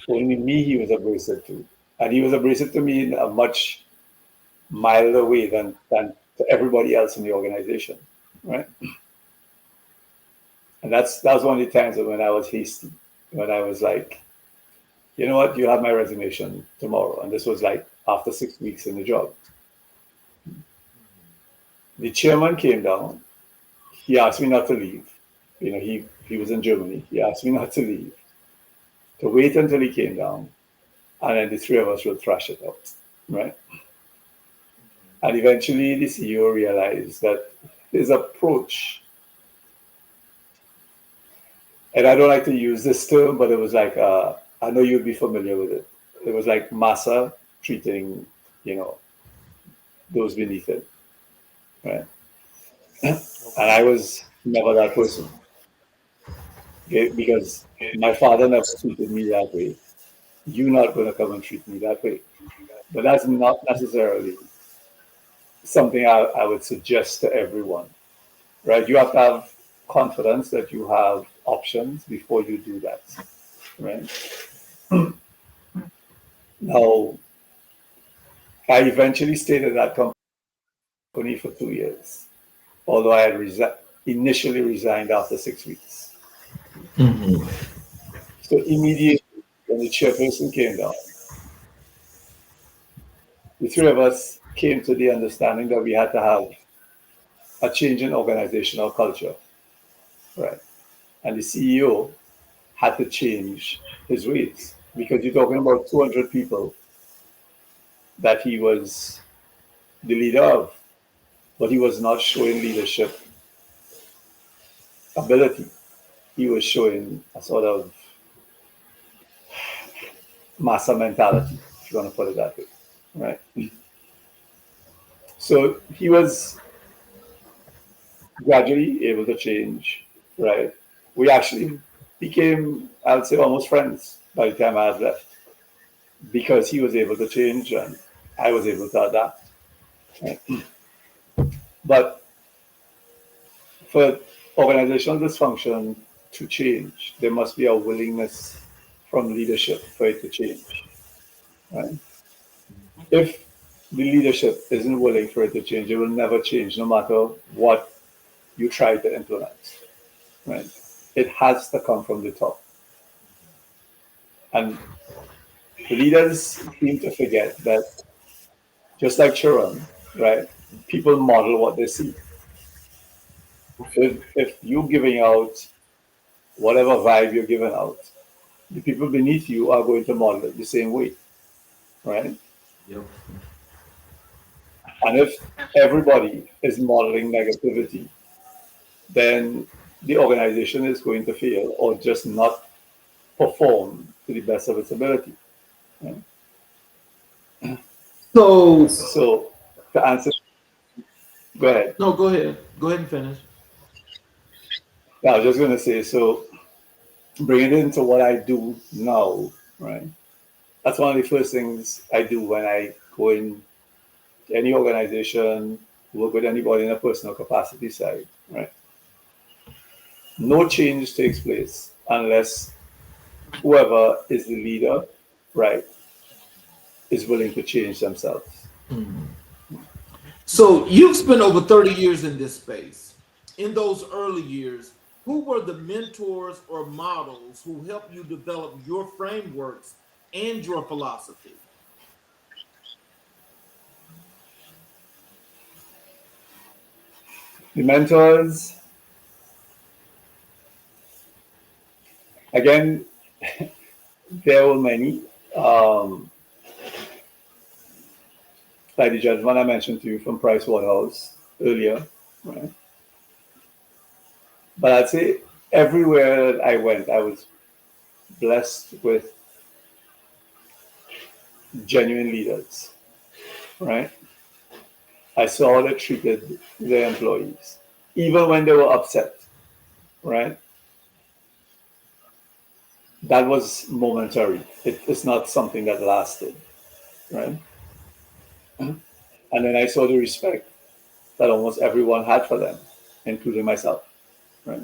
only me he was abrasive to, and he was abrasive to me in a much milder way than to everybody else in the organization, right? And that was one of the times when I was hasty, when I was like, you know what, you have my resignation tomorrow. And this was like after 6 weeks in the job. The chairman came down. He asked me not to leave. He was in Germany. He asked me not to leave, to wait until he came down. And then the three of us would thrash it out, right? And eventually the CEO realized that his approach, and I don't like to use this term, but it was like, I know you'd be familiar with it. It was like massa treating, those beneath it, right? And I was never that person, okay? Because my father never treated me that way. You're not going to come and treat me that way. But that's not necessarily something I would suggest to everyone, right? You have to have confidence that you have options before you do that, right? Now, I eventually stayed at that company for 2 years, although I had initially resigned after 6 weeks. Mm-hmm. So immediately when the chairperson came down, the three of us came to the understanding that we had to have a change in organizational culture, right? And the CEO had to change his ways because you're talking about 200 people that he was the leader of, but he was not showing leadership ability. He was showing a sort of massa mentality, if you want to put it that way, right? So he was gradually able to change, right? We actually became, I would say, almost friends by the time I had left because he was able to change and I was able to adapt. Right? But for organizational dysfunction to change, there must be a willingness from leadership for it to change. Right? If the leadership isn't willing for it to change, it will never change, no matter what you try to implement. Right? It has to come from the top. And leaders seem to forget that, just like Sharon, right? People model what they see. If you're giving out whatever vibe you're giving out, the people beneath you are going to model it the same way, right? Yep. And if everybody is modeling negativity, then the organization is going to fail or just not perform to the best of its ability. Right? So, So to answer, go ahead. no, go ahead. Go ahead and finish. Yeah, I was just going to say, so bring it into what I do now, right? That's one of the first things I do when I go in any organization, work with anybody in a personal capacity side, right? no change takes place unless whoever is the leader, right, is willing to change themselves. So you've spent over 30 years in this space. In those early years, who were the mentors or models who helped you develop your frameworks and your philosophy? The mentors, again, there were many. Um, like the gentleman I mentioned to you from Price Waterhouse earlier, right? But I'd say everywhere that I went, I was blessed with genuine leaders, right? I saw how they treated their employees, even when they were upset, right? That was momentary. It's not something that lasted, right? And then I saw the respect that almost everyone had for them, including myself, right?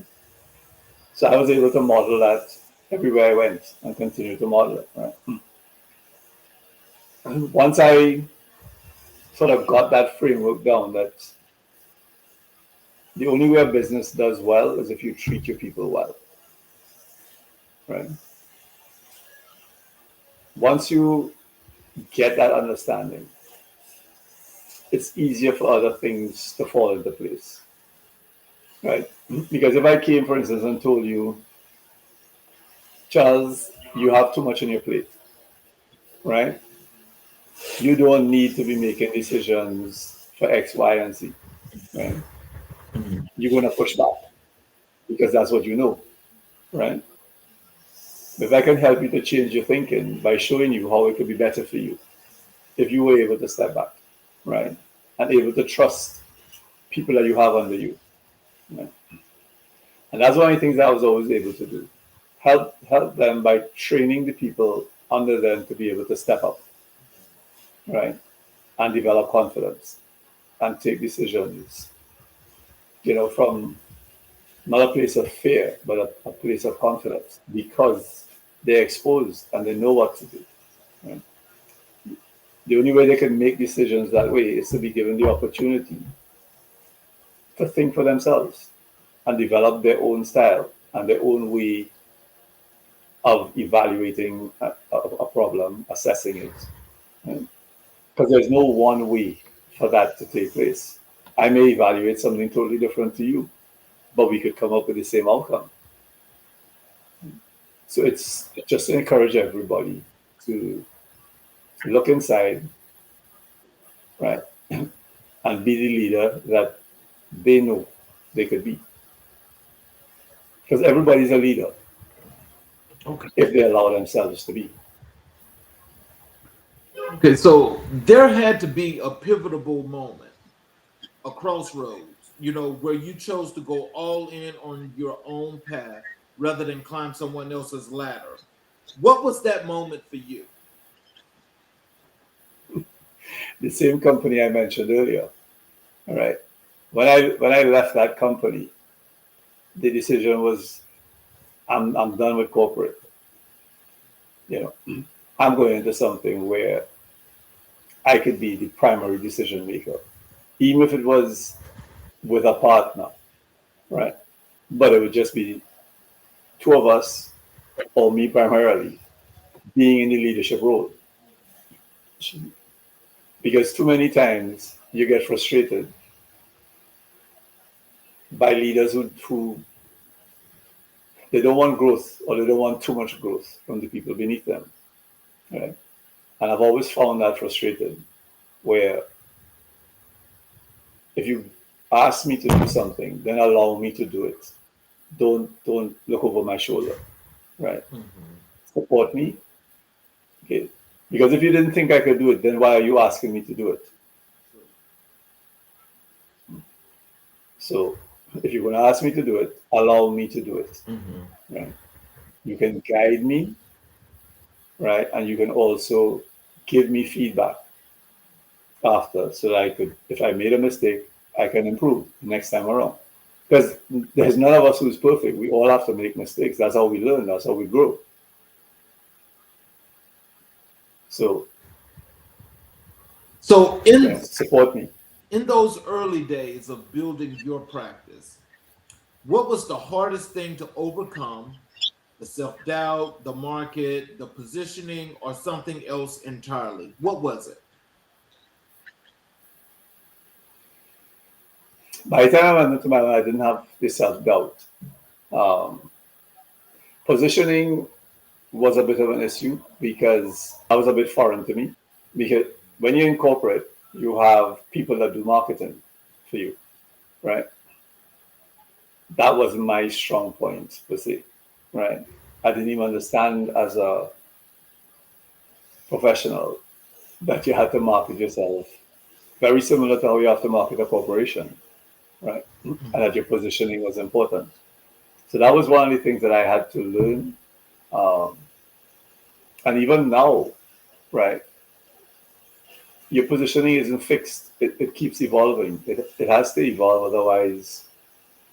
So I was able to model that everywhere I went and continue to model it, right? And once I sort of got that framework down, that the only way a business does well is if you treat your people well, right? Once you get that understanding, it's easier for other things to fall into place, right? Because if I came, for instance, and told you, Charles, you have too much on your plate, right? You don't need to be making decisions for X, Y, and Z, right? You're going to push back because that's what you know, right? If I can help you to change your thinking by showing you how it could be better for you, if you were able to step back, right? And able to trust people that you have under you, right? And that's one of the things I was always able to do. Help them by training the people under them to be able to step up, right? And develop confidence and take decisions, from not a place of fear, but a place of confidence because they're exposed and they know what to do. Right? The only way they can make decisions that way is to be given the opportunity to think for themselves and develop their own style and their own way of evaluating a problem, assessing it. Right? Because there's no one way for that to take place. I may evaluate something totally different to you, but we could come up with the same outcome. So it's just to encourage everybody to look inside, right, and be the leader that they know they could be. Because everybody's a leader Okay. if they allow themselves to be. Okay, so there had to be a pivotal moment, a crossroads, where you chose to go all in on your own path rather than climb someone else's ladder. What was that moment for you? The same company I mentioned earlier, all right. When I left that company, the decision was I'm done with corporate. I'm going into something where I could be the primary decision maker, even if it was with a partner, right? But it would just be two of us, or me primarily, being in the leadership role. Because too many times you get frustrated by leaders who they don't want growth or they don't want too much growth from the people beneath them, right? And I've always found that frustrating, where if you ask me to do something, then allow me to do it. Don't look over my shoulder, right? Support me, okay? Because if you didn't think I could do it, then why are you asking me to do it? So if you're going to ask me to do it, allow me to do it, right? You can guide me, right? And you can also give me feedback after so that I could, if I made a mistake, I can improve next time around. Because there's none of us who's perfect. We all have to make mistakes. That's how we learn. That's how we grow. So support me. In those early days of building your practice, what was the hardest thing to overcome? The self-doubt, the market, the positioning, or something else entirely? What was it? By the time I went into my life, I didn't have the self-doubt. Positioning was a bit of an issue because that was a bit foreign to me. Because when you're in corporate, you have people that do marketing for you, right? That wasn't my strong point per se, right? I didn't even understand as a professional that you had to market yourself. Very similar to how you have to market a corporation, right? And that your positioning was important. So that was one of the things that I had to learn. And even now, right, your positioning isn't fixed. It keeps evolving. It has to evolve, otherwise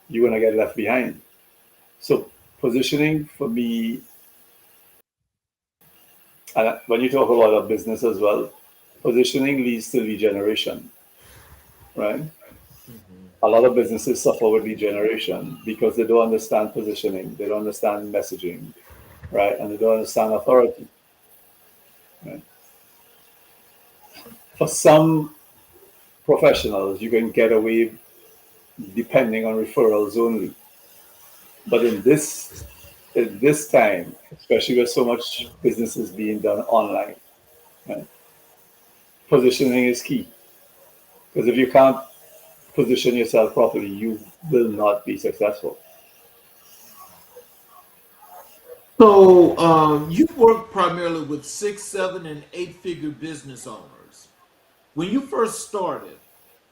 you're going to get left behind. So positioning for me, and when you talk about a business as well, positioning leads to lead generation, right? A lot of businesses suffer with lead generation because they don't understand positioning, they don't understand messaging, right? And they don't understand authority, right? For some professionals, you can get away depending on referrals only. But in this time, especially with so much businesses being done online, right, positioning is key. Because if you can't position yourself properly, you will not be successful. So you work primarily with 6, 7, and 8-figure business owners. When you first started,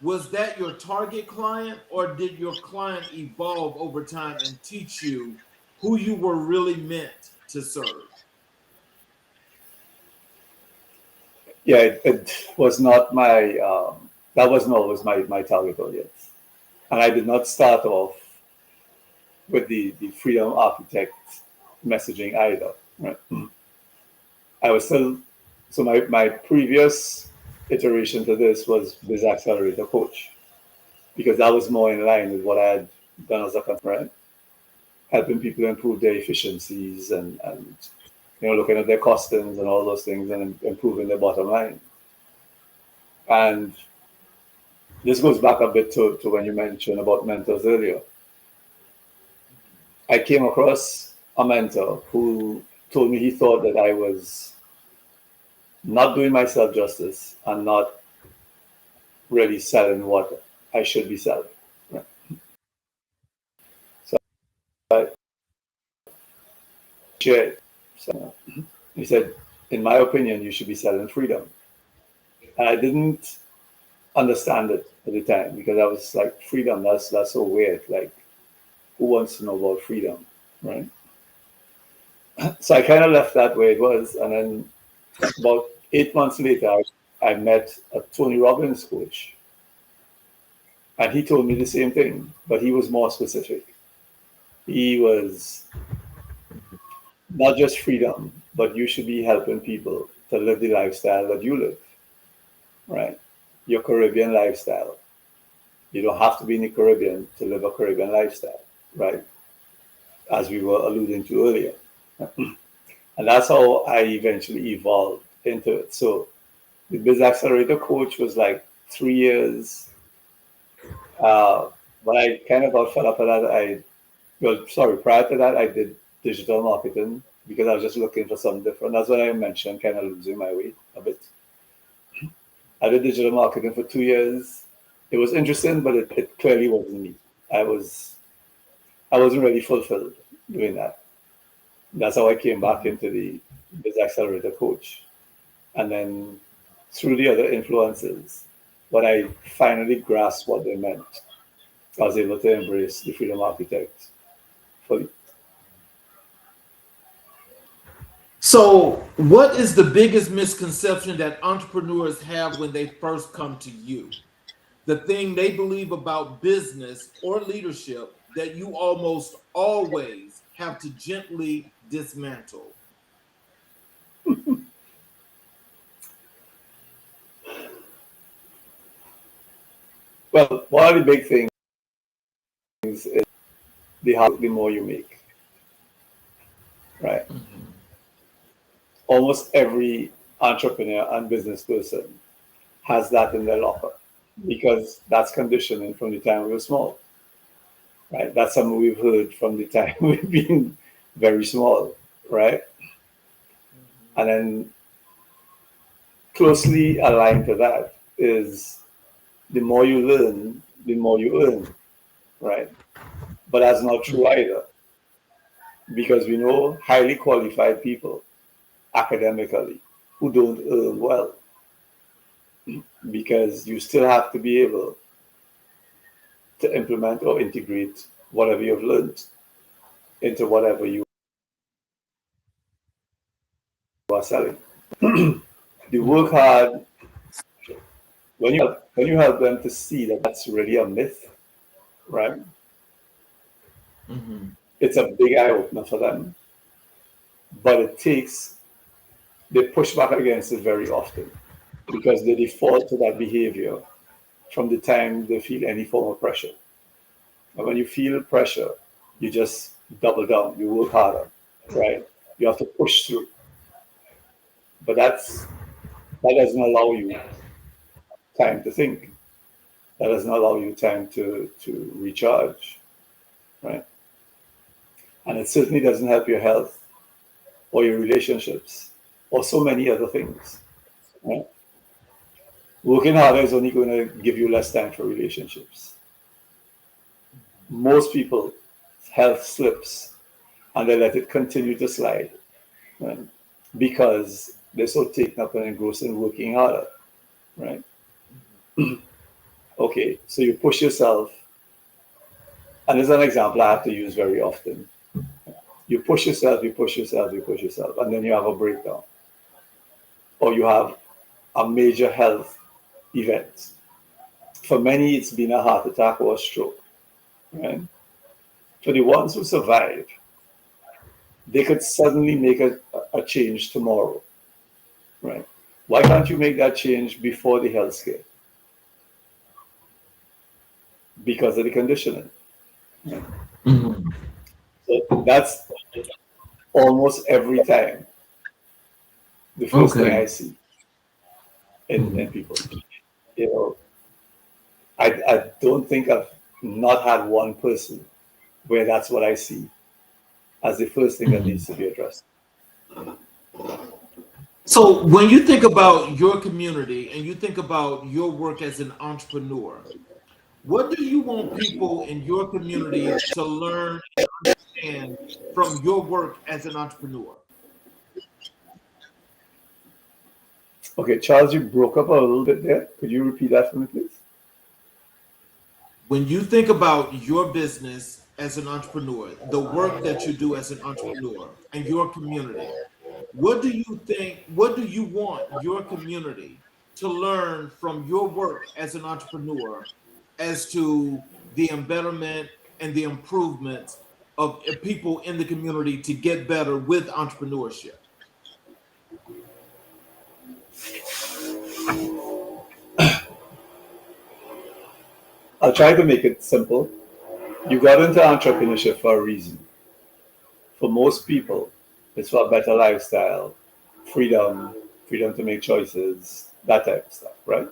was that your target client, or did your client evolve over time and teach you who you were really meant to serve? Yeah, it was not my, that wasn't always my target audience. And I did not start off with the freedom architect messaging either, right? I was still, so my previous iteration to this was Biz Accelerator Coach, because that was more in line with what I had done as a consultant, helping people improve their efficiencies and looking at their costings and all those things and improving their bottom line. And this goes back a bit to when you mentioned about mentors earlier. I came across a mentor who told me he thought that I was not doing myself justice and not really selling what I should be selling. Right? So I shared. So he said, in my opinion, you should be selling freedom. And I didn't understand it at the time because I was like, freedom, that's so weird. Like, who wants to know about freedom, right? So I kind of left that where it was. And then about 8 months later, I met a Tony Robbins coach. And he told me the same thing, but he was more specific. He was not just freedom, but you should be helping people to live the lifestyle that you live, right? Your Caribbean lifestyle. You don't have to be in the Caribbean to live a Caribbean lifestyle, right? As we were alluding to earlier. And that's how I eventually evolved into it. So the Biz Accelerator Coach was like 3 years. But I kind of got fed up with that. Prior to that, I did digital marketing because I was just looking for something different. That's what I mentioned, kind of losing my way a bit. I did digital marketing for 2 years. It was interesting, but it clearly wasn't me. I wasn't really fulfilled doing that. That's how I came back into the Biz Accelerator Coach. And then through the other influences, when I finally grasped what they meant, I was able to embrace the Freedom Architect fully. So, what is the biggest misconception that entrepreneurs have when they first come to you? the thing they believe about business or leadership that you almost always have to gently dismantle? Well, one of the big things is the more you make, right? Mm-hmm. Almost every entrepreneur and business person has that in their locker because that's conditioning from the time we were small, right? That's something we've heard from the time we've been very small, right? And then closely aligned to that is the more you learn, the more you earn, right? But that's not true either because we know highly qualified people academically who don't earn well because you still have to be able to implement or integrate whatever you've learned into whatever you are selling. They work hard when you help them to see that that's really a myth, right? Mm-hmm. It's a big eye opener for them, but they push back against it very often because they default to that behavior from the time they feel any form of pressure. And when you feel pressure, you just double down, you work harder, right? You have to push through. But that doesn't allow you time to think. That doesn't allow you time to recharge, right? And it certainly doesn't help your health or your relationships or so many other things, right? Working harder is only going to give you less time for relationships. Most people health slips and they let it continue to slide, right? Because they're so taken up and engrossed in working harder, right? Okay, so you push yourself, and there's an example I have to use very often. You push yourself, you push yourself, you push yourself, and then you have a breakdown, or you have a major health event. For many, it's been a heart attack or a stroke, right? For the ones who survive, they could suddenly make a change tomorrow, right? Why can't you make that change before the health scare? Because of the conditioning. Right? Mm-hmm. So that's almost every time the first thing I see in people. You know, I don't think I've not had one person where that's what I see as the first thing that needs to be addressed. So, when you think about your community and you think about your work as an entrepreneur, what do you want people in your community to learn and understand from your work as an entrepreneur? Okay, Charles, you broke up a little bit there. Could you repeat that for me, please? When you think about your business as an entrepreneur, the work that you do as an entrepreneur and your community, what do you want your community to learn from your work as an entrepreneur as to the embetterment and the improvement of people in the community to get better with entrepreneurship? I'll try to make it simple. You got into entrepreneurship for a reason. For most people, it's for a better lifestyle, freedom, freedom to make choices, that type of stuff, right?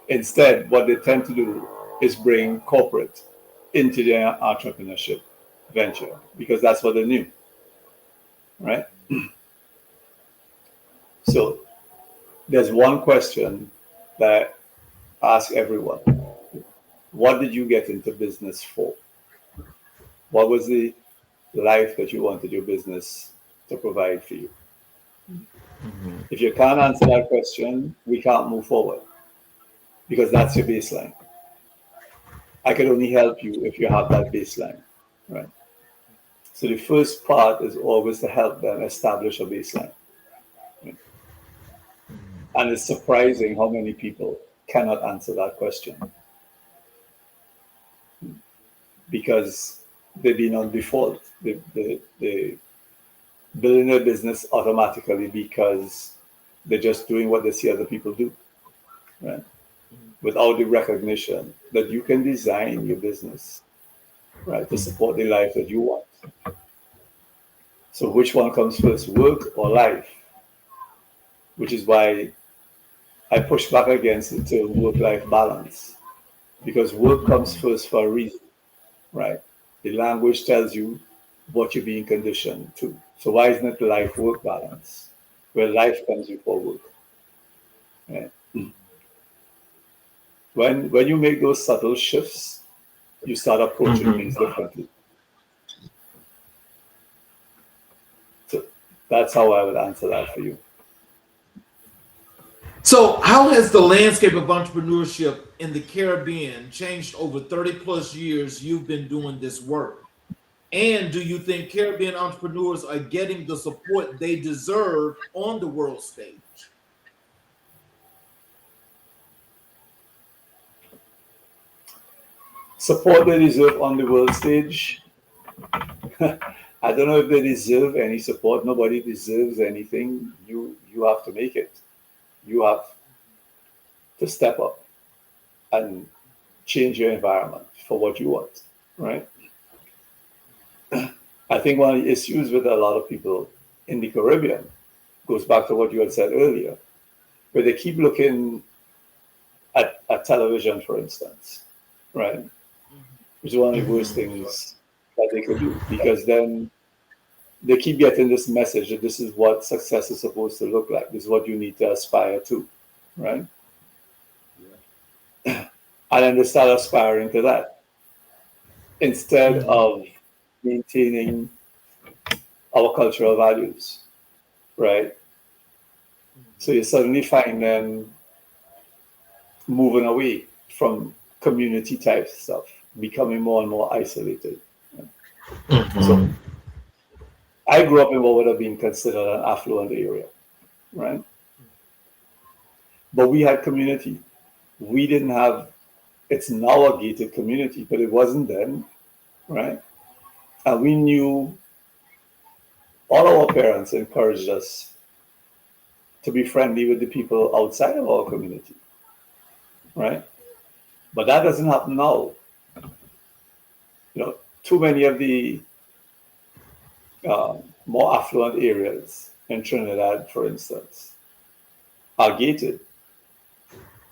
Instead, what they tend to do is bring corporate into their entrepreneurship venture because that's what they knew, right? So there's one question that I ask everyone. What did you get into business for? What was the life that you wanted your business to provide for you? Mm-hmm. If you can't answer that question, we can't move forward because that's your baseline. I can only help you if you have that baseline, right? So the first part is always to help them establish a baseline. Right? And it's surprising how many people cannot answer that question because they've been on default. They building their business automatically because they're just doing what they see other people do, right? Without the recognition that you can design your business, right, to support the life that you want. So which one comes first, work or life? Which is why I push back against the term work-life balance, because work comes first for a reason, right? The language tells you what you're being conditioned to. So why isn't it life-work balance, where life comes before work? Right? When you make those subtle shifts, you start approaching things differently. So that's how I would answer that for you. So, how has the landscape of entrepreneurship in the Caribbean changed over 30 plus years you've been doing this work? And do you think Caribbean entrepreneurs are getting the support they deserve on the world stage? Support they deserve on the world stage. I don't know if they deserve any support. Nobody deserves anything. You have to make it. You have to step up and change your environment for what you want, right? I think one of the issues with a lot of people in the Caribbean goes back to what you had said earlier, where they keep looking at television, for instance, right? Which is one of the worst things that they could do, because then they keep getting this message that this is what success is supposed to look like. This is what you need to aspire to, right? Yeah. And then they start aspiring to that instead of maintaining our cultural values, right? So you suddenly find them moving away from community type stuff, becoming more and more isolated. So I grew up in what would have been considered an affluent area, right? But we had community. We didn't have, it's now a gated community, but it wasn't then, right? And we knew, all our parents encouraged us to be friendly with the people outside of our community, right? But that doesn't happen now. You know, too many of the more affluent areas in Trinidad, for instance, are gated,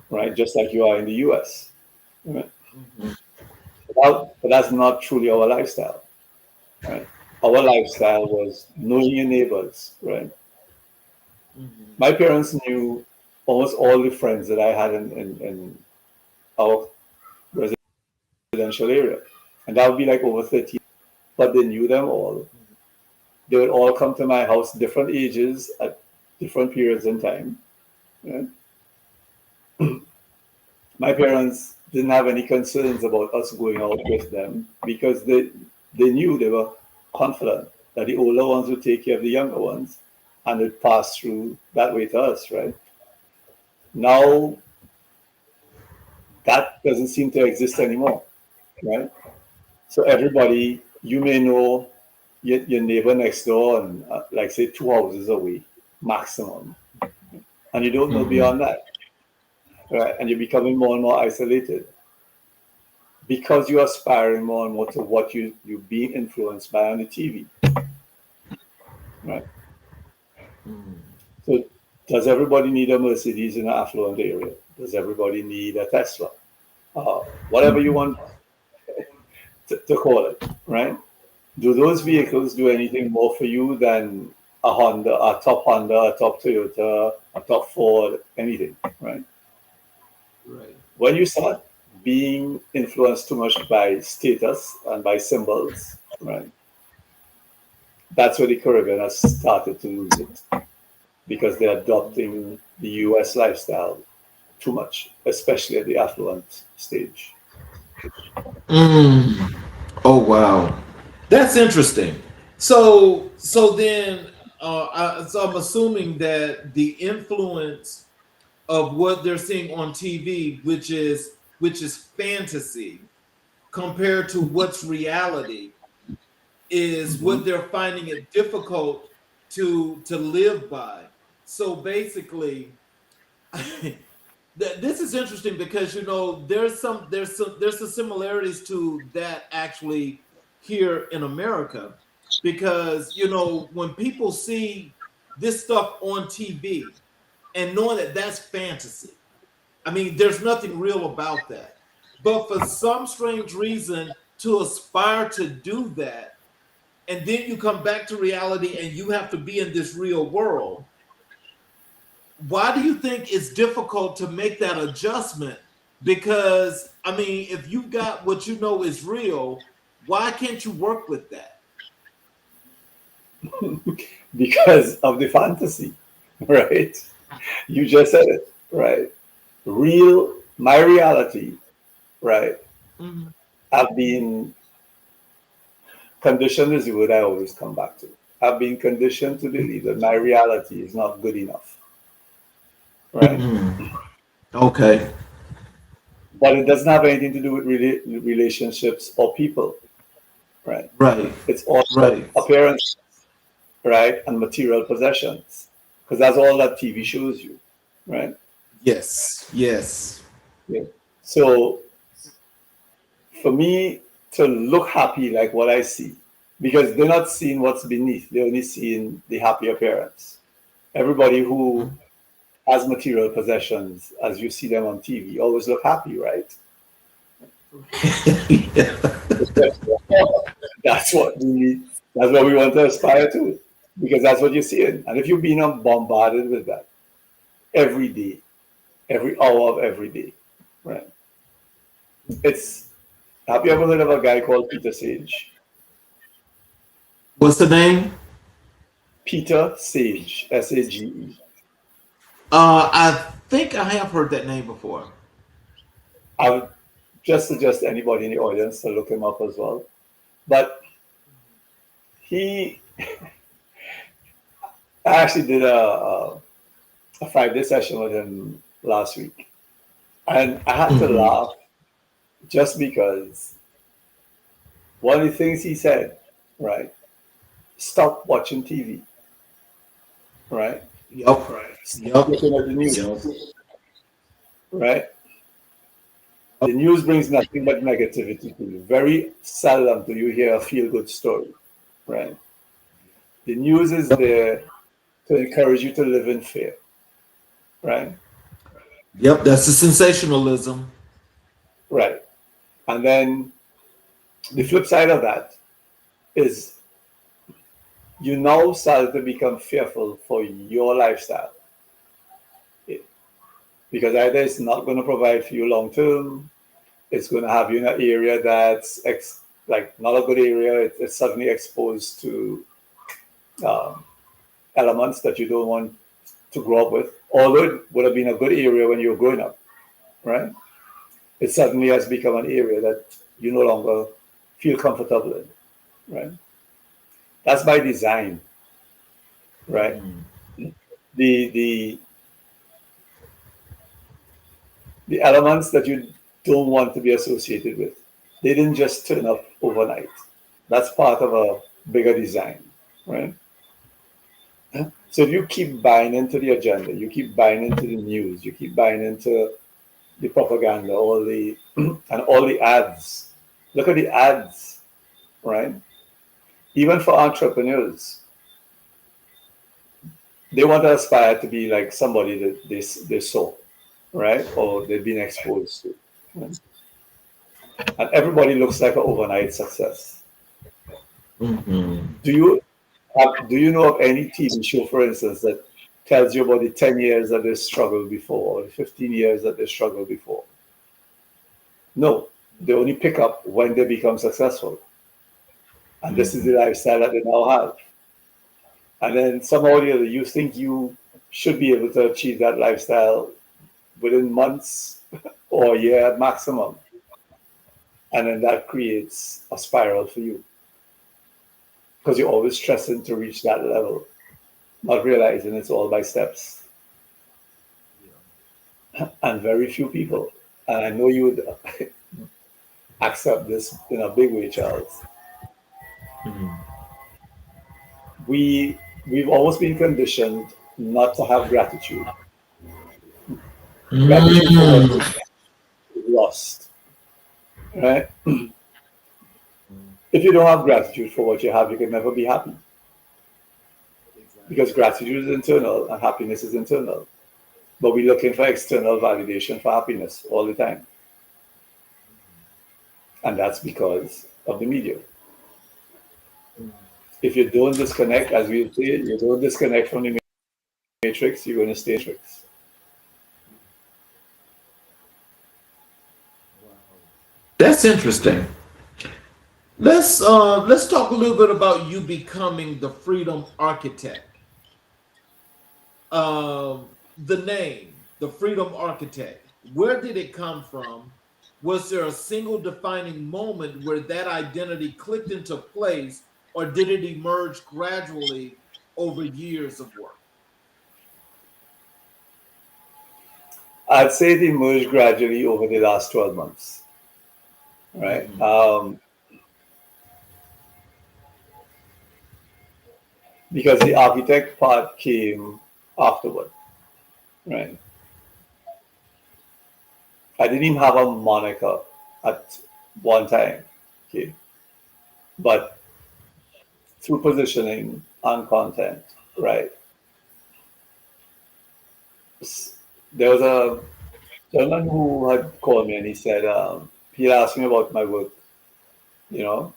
right? Just like you are in the US. Right? But that's not truly our lifestyle, right? Our lifestyle was knowing your neighbors, right? My parents knew almost all the friends that I had in our residential area. And that would be like over 30, but they knew them all. They would all come to my house, different ages at different periods in time. Right? My parents didn't have any concerns about us going out with them because they knew, they were confident that the older ones would take care of the younger ones and it passed through that way to us, right? Now, that doesn't seem to exist anymore, right? So everybody, you may know your neighbor next door and like say 2 houses away, maximum. And you don't know beyond that, right? And you're becoming more and more isolated because you're aspiring more and more to what you're being influenced by on the TV, right? So does everybody need a Mercedes in an affluent area? Does everybody need a Tesla? Whatever you want to call it, right? Do those vehicles do anything more for you than a Honda, a top Toyota, a top Ford, anything, right? Right. When you start being influenced too much by status and by symbols, right? That's where the Caribbean has started to lose it because they're adopting the US lifestyle too much, especially at the affluent stage. Oh wow, that's interesting. So then, so I'm assuming that the influence of what they're seeing on TV, which is fantasy, compared to what's reality, is what they're finding it difficult to live by. So basically, this is interesting because there's some similarities to that actually here in America, because when people see this stuff on TV and knowing that that's fantasy, I mean, there's nothing real about that. But for some strange reason, to aspire to do that, and then you come back to reality and you have to be in this real world. Why do you think it's difficult to make that adjustment? Because, I mean, if you got what you know is real, why can't you work with that? Because of the fantasy, right? You just said it, right? My reality, right? Mm-hmm. I've been conditioned is the word I always come back to. I've been conditioned to believe that my reality is not good enough, right? Mm-hmm. Okay. But it doesn't have anything to do with relationships or people, right? Right. It's all Right. appearance, right? And material possessions, because that's all that TV shows you, right? Yes. Yes. Yeah. So for me to look happy like what I see, because they're not seeing what's beneath, they're only seeing the happy appearance. Everybody who has material possessions, as you see them on TV, always look happy, right? Yeah. That's what we want to aspire to, because that's what you're seeing. And if you're being bombarded with that every day, every hour of every day, right? Have you ever heard of a guy called Peter Sage? What's the name? Peter Sage, Sage. I think I have heard that name before. I would just suggest anybody in the audience to look him up as well. But I actually did a 5-day session with him last week. And I had to laugh just because one of the things he said, right? Stop watching TV, right? Yep. Stop looking at the news, right? The news brings nothing but negativity to you. Very seldom do you hear a feel-good story, right? The news is there to encourage you to live in fear, right? Yep, that's the sensationalism. Right. And then the flip side of that is you now start to become fearful for your lifestyle. Because either it's not going to provide for you long term, it's going to have you in an area that's not a good area. It's suddenly exposed to elements that you don't want to grow up with, although it would have been a good area when you were growing up, right? It suddenly has become an area that you no longer feel comfortable in, right? That's by design, right? The elements that you don't want to be associated with, they didn't just turn up overnight. That's part of a bigger design, right? So if you keep buying into the agenda, you keep buying into the news, you keep buying into the propaganda, all the and all the ads. Look at the ads, right? Even for entrepreneurs, they want to aspire to be like somebody that they saw, right? Or they've been exposed to. Right? And everybody looks like an overnight success. Do you know of any TV show, for instance, that tells you about the 10 years that they struggled before, or the 15 years that they struggled before? No, they only pick up when they become successful. And this is the lifestyle that they now have. And then somehow or the other, you think you should be able to achieve that lifestyle within months or a year maximum. And then that creates a spiral for you. Because you're always stressing to reach that level, not realizing it's all by steps. and very few people, and I know you would accept this in a big way, Charles. We've always been conditioned not to have gratitude. Gratitude for what Mm. we lost, right? If you don't have gratitude for what you have, you can never be happy, because gratitude is internal and happiness is internal. But we're looking for external validation for happiness all the time, and that's because of the media. If you don't disconnect, as we say, you don't disconnect from the matrix, you're going to stay in the matrix. That's interesting. Let's talk a little bit about you becoming the freedom architect. The name, the freedom architect. Where did it come from? Was there a single defining moment where that identity clicked into place, or did it emerge gradually over years of work? I'd say it emerged gradually over the last 12 months, right? Mhm. Because the architect part came afterward, right? I didn't even have a moniker at one time, okay? But through positioning and content, right? There was a gentleman who had called me and he said, he asked me about my work, you know,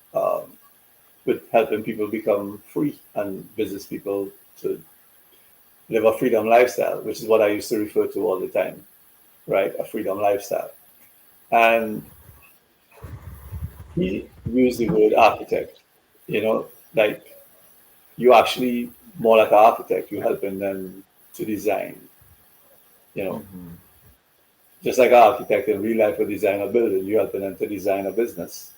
with helping people become free and business people to live a freedom lifestyle, which is what I used to refer to all the time, right? A freedom lifestyle. And he used the word architect, you know, like you actually more like an architect, you're helping them to design, you know, Mhm. just like an architect in real life would design a building, you're helping them to design a business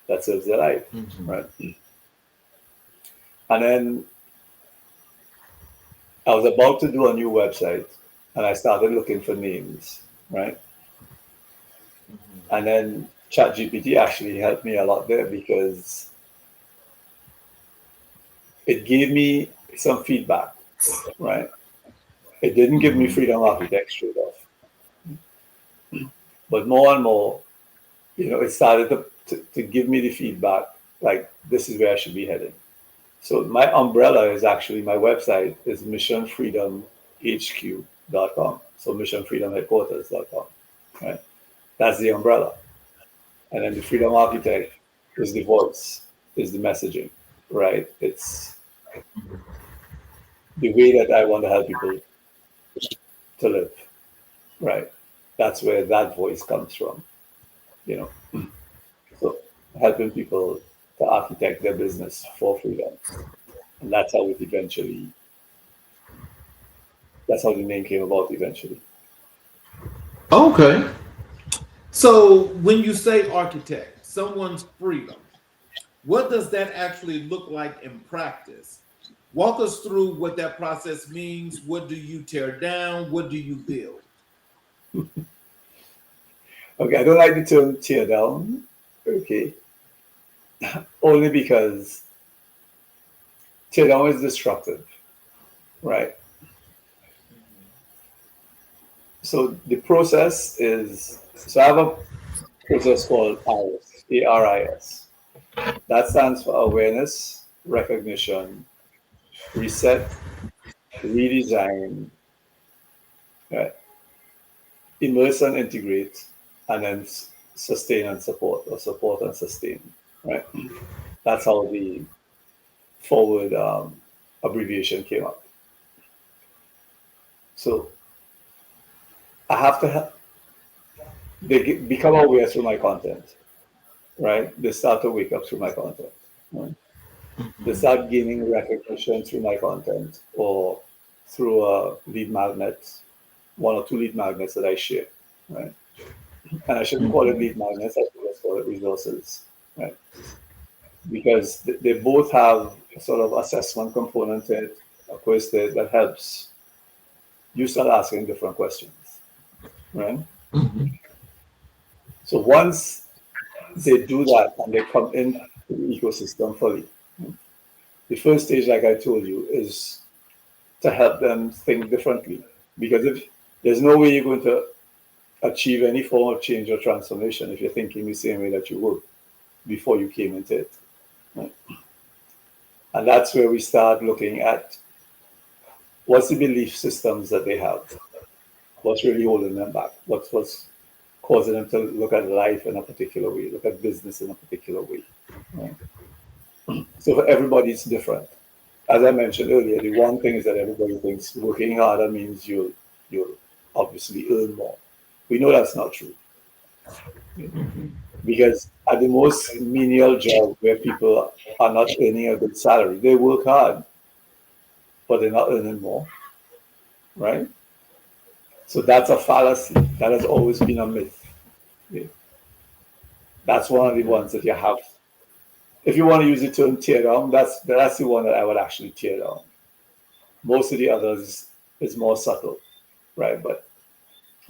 that serves their life, Mhm. right? And then I was about to do a new website and I started looking for names, right? Mhm. And then ChatGPT actually helped me a lot there because it gave me some feedback, right? It didn't give me Mhm. freedom architect straight off, but more and more, you know, it started to give me the feedback like this is where I should be heading. So my umbrella is actually my website is missionfreedomhq.com. So missionfreedomheadquarters.com, right? That's the umbrella. And then the freedom architect is the voice, is the messaging, right? It's the way that I want to help people to live, right? That's where that voice comes from, you know. So helping people to architect their business for freedom. And that's how it eventually, that's how the name came about eventually. Okay. So when you say architect, someone's freedom, what does that actually look like in practice? Walk us through what that process means. What do you tear down? What do you build? Okay, I don't like the term tear down, okay, only because tear down is destructive, right? So the process is, so I have a process called ARIS, ARIS. That stands for awareness, recognition, reset, redesign, right? Immerse and integrate, and then sustain and support, or support and sustain, right? That's how the forward abbreviation came up. So I have to become aware through my content, right? They start to wake up through my content, right? They Mhm. start gaining recognition through my content or through a lead magnet, one or two lead magnets that I share, right? And I shouldn't call it Mhm. lead magnets, I should just call it resources, right? Because they both have a sort of assessment component to it, a quiz that helps you start asking different questions. right? Mhm. So once they do that and they come into the ecosystem fully, the first stage, like I told you, is to help them think differently. Because if there's no way you're going to achieve any form of change or transformation if you're thinking the same way that you would before you came into it. Right? And that's where we start looking at what's the belief systems that they have, what's really holding them back, what's causing them to look at life in a particular way, look at business in a particular way. Right? So for everybody, it's different. As I mentioned earlier, the one thing is that everybody thinks working harder means you'll obviously earn more. We know that's not true. Because at the most menial job where people are not earning a good salary, they work hard, but they're not earning more, right? So that's a fallacy. That has always been a myth. Yeah. That's one of the ones that you have. If you want to use the term tear down, that's the one that I would actually tear down. Most of the others is more subtle, right? But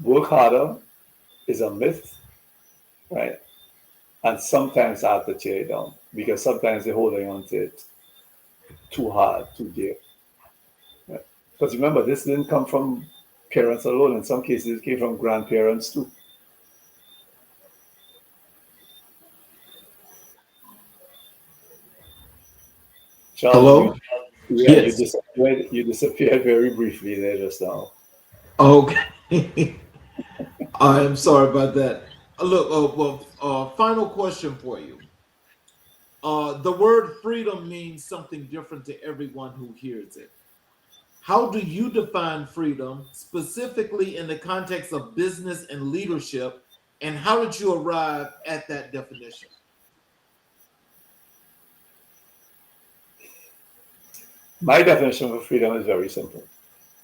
work harder is a myth, right? And sometimes I have to tear it down because sometimes they're holding on to it too hard, too dear. Right? Because remember, this didn't come from parents alone. In some cases, it came from grandparents too. Charles, Hello? Yes. you disappeared very briefly there just now. Okay. I am sorry about that. Look, final question for you. The word freedom means something different to everyone who hears it. How do you define freedom specifically in the context of business and leadership? And how did you arrive at that definition? My definition of freedom is very simple,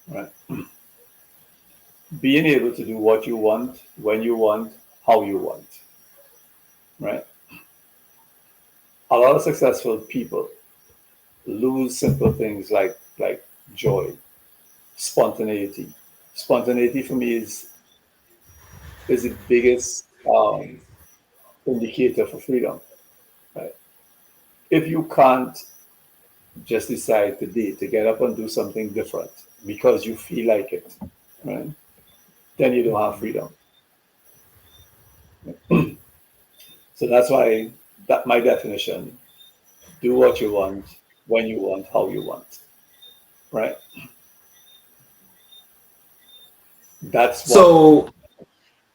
right? Being able to do what you want, when you want, how you want, right? A lot of successful people lose simple things like joy, spontaneity. Spontaneity for me is the biggest indicator for freedom. Right? If you can't just decide today to get up and do something different because you feel like it, right? Then you don't have freedom. So that's why that my definition: do what you want, when you want, how you want, right? That's what So,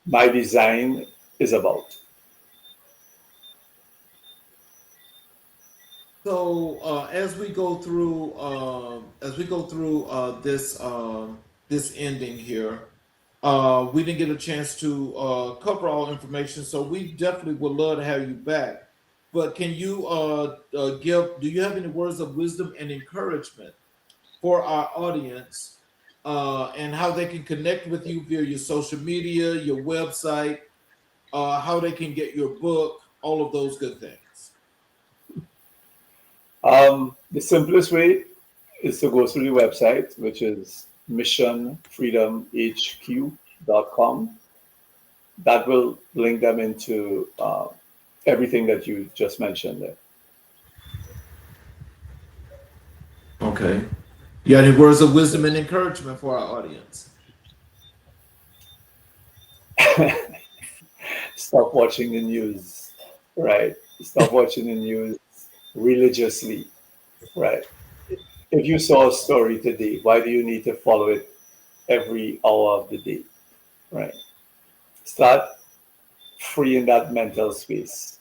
my design is about. as we go through, this ending here, we didn't get a chance to cover all information, so we definitely would love to have you back. But can you give? Do you have any words of wisdom and encouragement for our audience, and how they can connect with you via your social media, your website, how they can get your book, all of those good things? The simplest way is to go through the website, which is missionfreedomhq.com. That will link them into everything that you just mentioned there. Okay. You got any words of wisdom and encouragement for our audience? Stop watching the news, right? Stop watching the news religiously, right? If you saw a story today, why do you need to follow it every hour of the day, right? Start freeing that mental space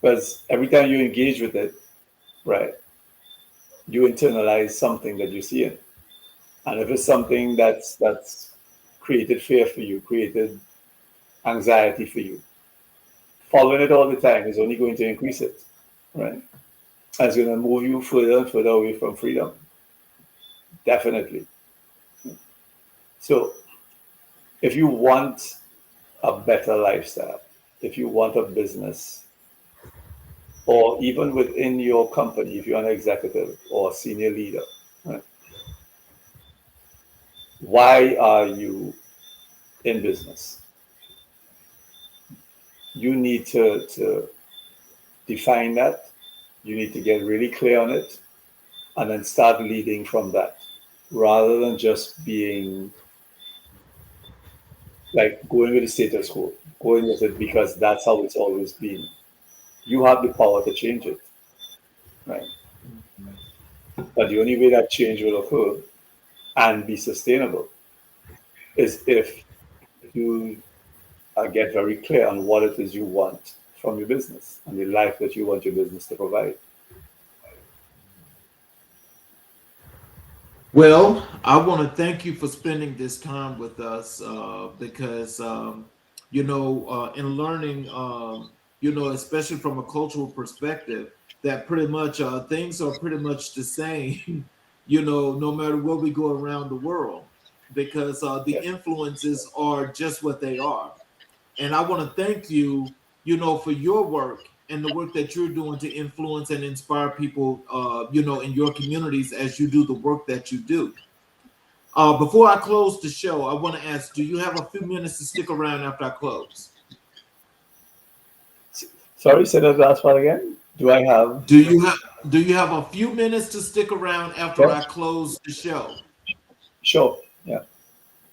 because every time you engage with it, right, you internalize something that you see in. And if it's something that's created fear for you, created anxiety for you, following it all the time is only going to increase it, right? And it's going to move you further and further away from freedom. Definitely. So if you want a better lifestyle, if you want a business, or even within your company, if you're an executive or a senior leader, right? Why are you in business. You need to define that. You need to get really clear on it and then start leading from that rather than just being like going with the status quo, going with it because that's how it's always been. You have the power to change it, right? But the only way that change will occur and be sustainable is if you get very clear on what it is you want from your business and the life that you want your business to provide. Well, I want to thank you for spending this time with us because, in learning, especially from a cultural perspective, that pretty much things are pretty much the same, no matter where we go around the world, because the Yes. influences are just what they are. And I want to thank you, for your work and the work that you're doing to influence and inspire people, in your communities as you do the work that you do. Before I close the show, I want to ask, do you have a few minutes to stick around after I close? Sorry, say that last part again. Do I have? Do you have a few minutes to stick around after I Yes. close the show? Sure. Yeah.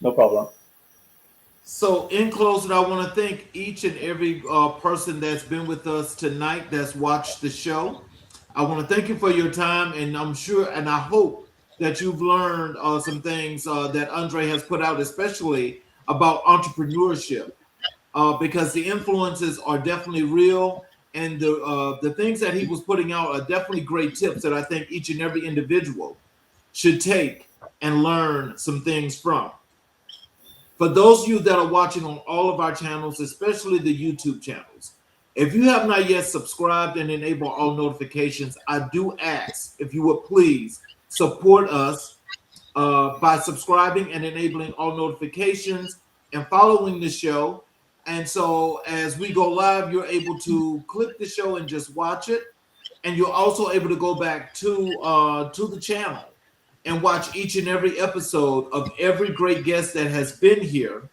No problem. So, in closing, I want to thank each and every person that's been with us tonight, that's watched the show. I want to thank you for your time, and I'm sure and I hope that you've learned some things that Andre has put out, especially about entrepreneurship, because the influences are definitely real, and the things that he was putting out are definitely great tips that I think each and every individual should take and learn some things from. For those of you that are watching on all of our channels, especially the YouTube channels, if you have not yet subscribed and enabled all notifications, I do ask if you would please support us by subscribing and enabling all notifications and following the show. And so as we go live, you're able to click the show and just watch it. And you're also able to go back to the channel and watch each and every episode of every great guest that has been here,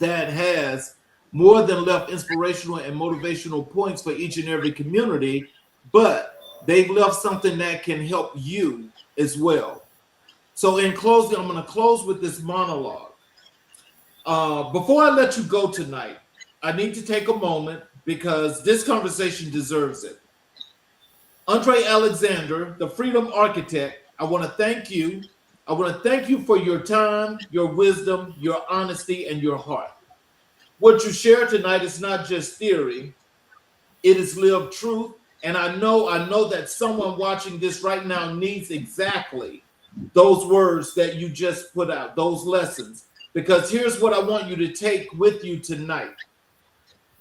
that has more than left inspirational and motivational points for each and every community, but they've left something that can help you as well. So in closing, I'm going to close with this monologue. Before I let you go tonight, I need to take a moment because this conversation deserves it. Andre Alexander, the Freedom Architect, I want to thank you. I want to thank you for your time, your wisdom, your honesty, and your heart. What you share tonight is not just theory, it is lived truth. And I know that someone watching this right now needs exactly those words that you just put out, those lessons. Because here's what I want you to take with you tonight.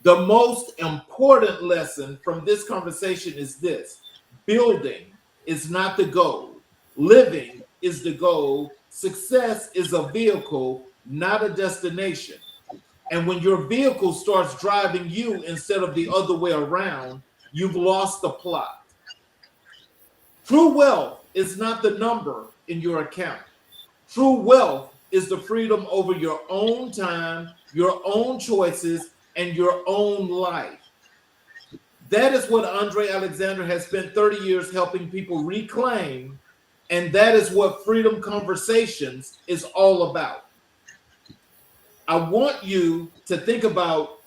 The most important lesson from this conversation is this: building is not the goal, living is the goal, success is a vehicle, not a destination. And when your vehicle starts driving you instead of the other way around, you've lost the plot. True wealth is not the number in your account. True wealth is the freedom over your own time, your own choices, and your own life. That is what Andre Alexander has spent 30 years helping people reclaim. And that is what Freedom Conversations is all about. I want you to think about,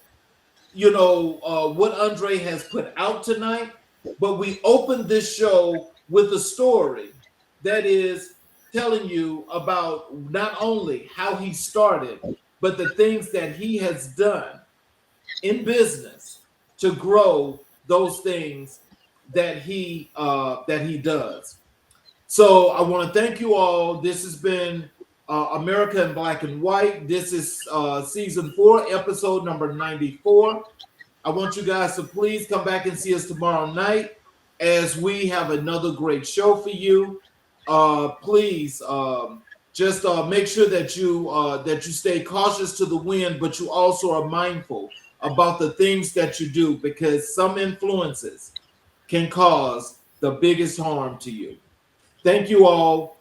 what Andre has put out tonight, but we opened this show with a story that is telling you about not only how he started, but the things that he has done in business to grow those things that he does. So I want to thank you all. This has been America in Black and White. This is season 4, episode number 94. I want you guys to please come back and see us tomorrow night as we have another great show for you. Please just make sure that you stay cautious to the wind, but you also are mindful about the things that you do, because some influences can cause the biggest harm to you. Thank you all.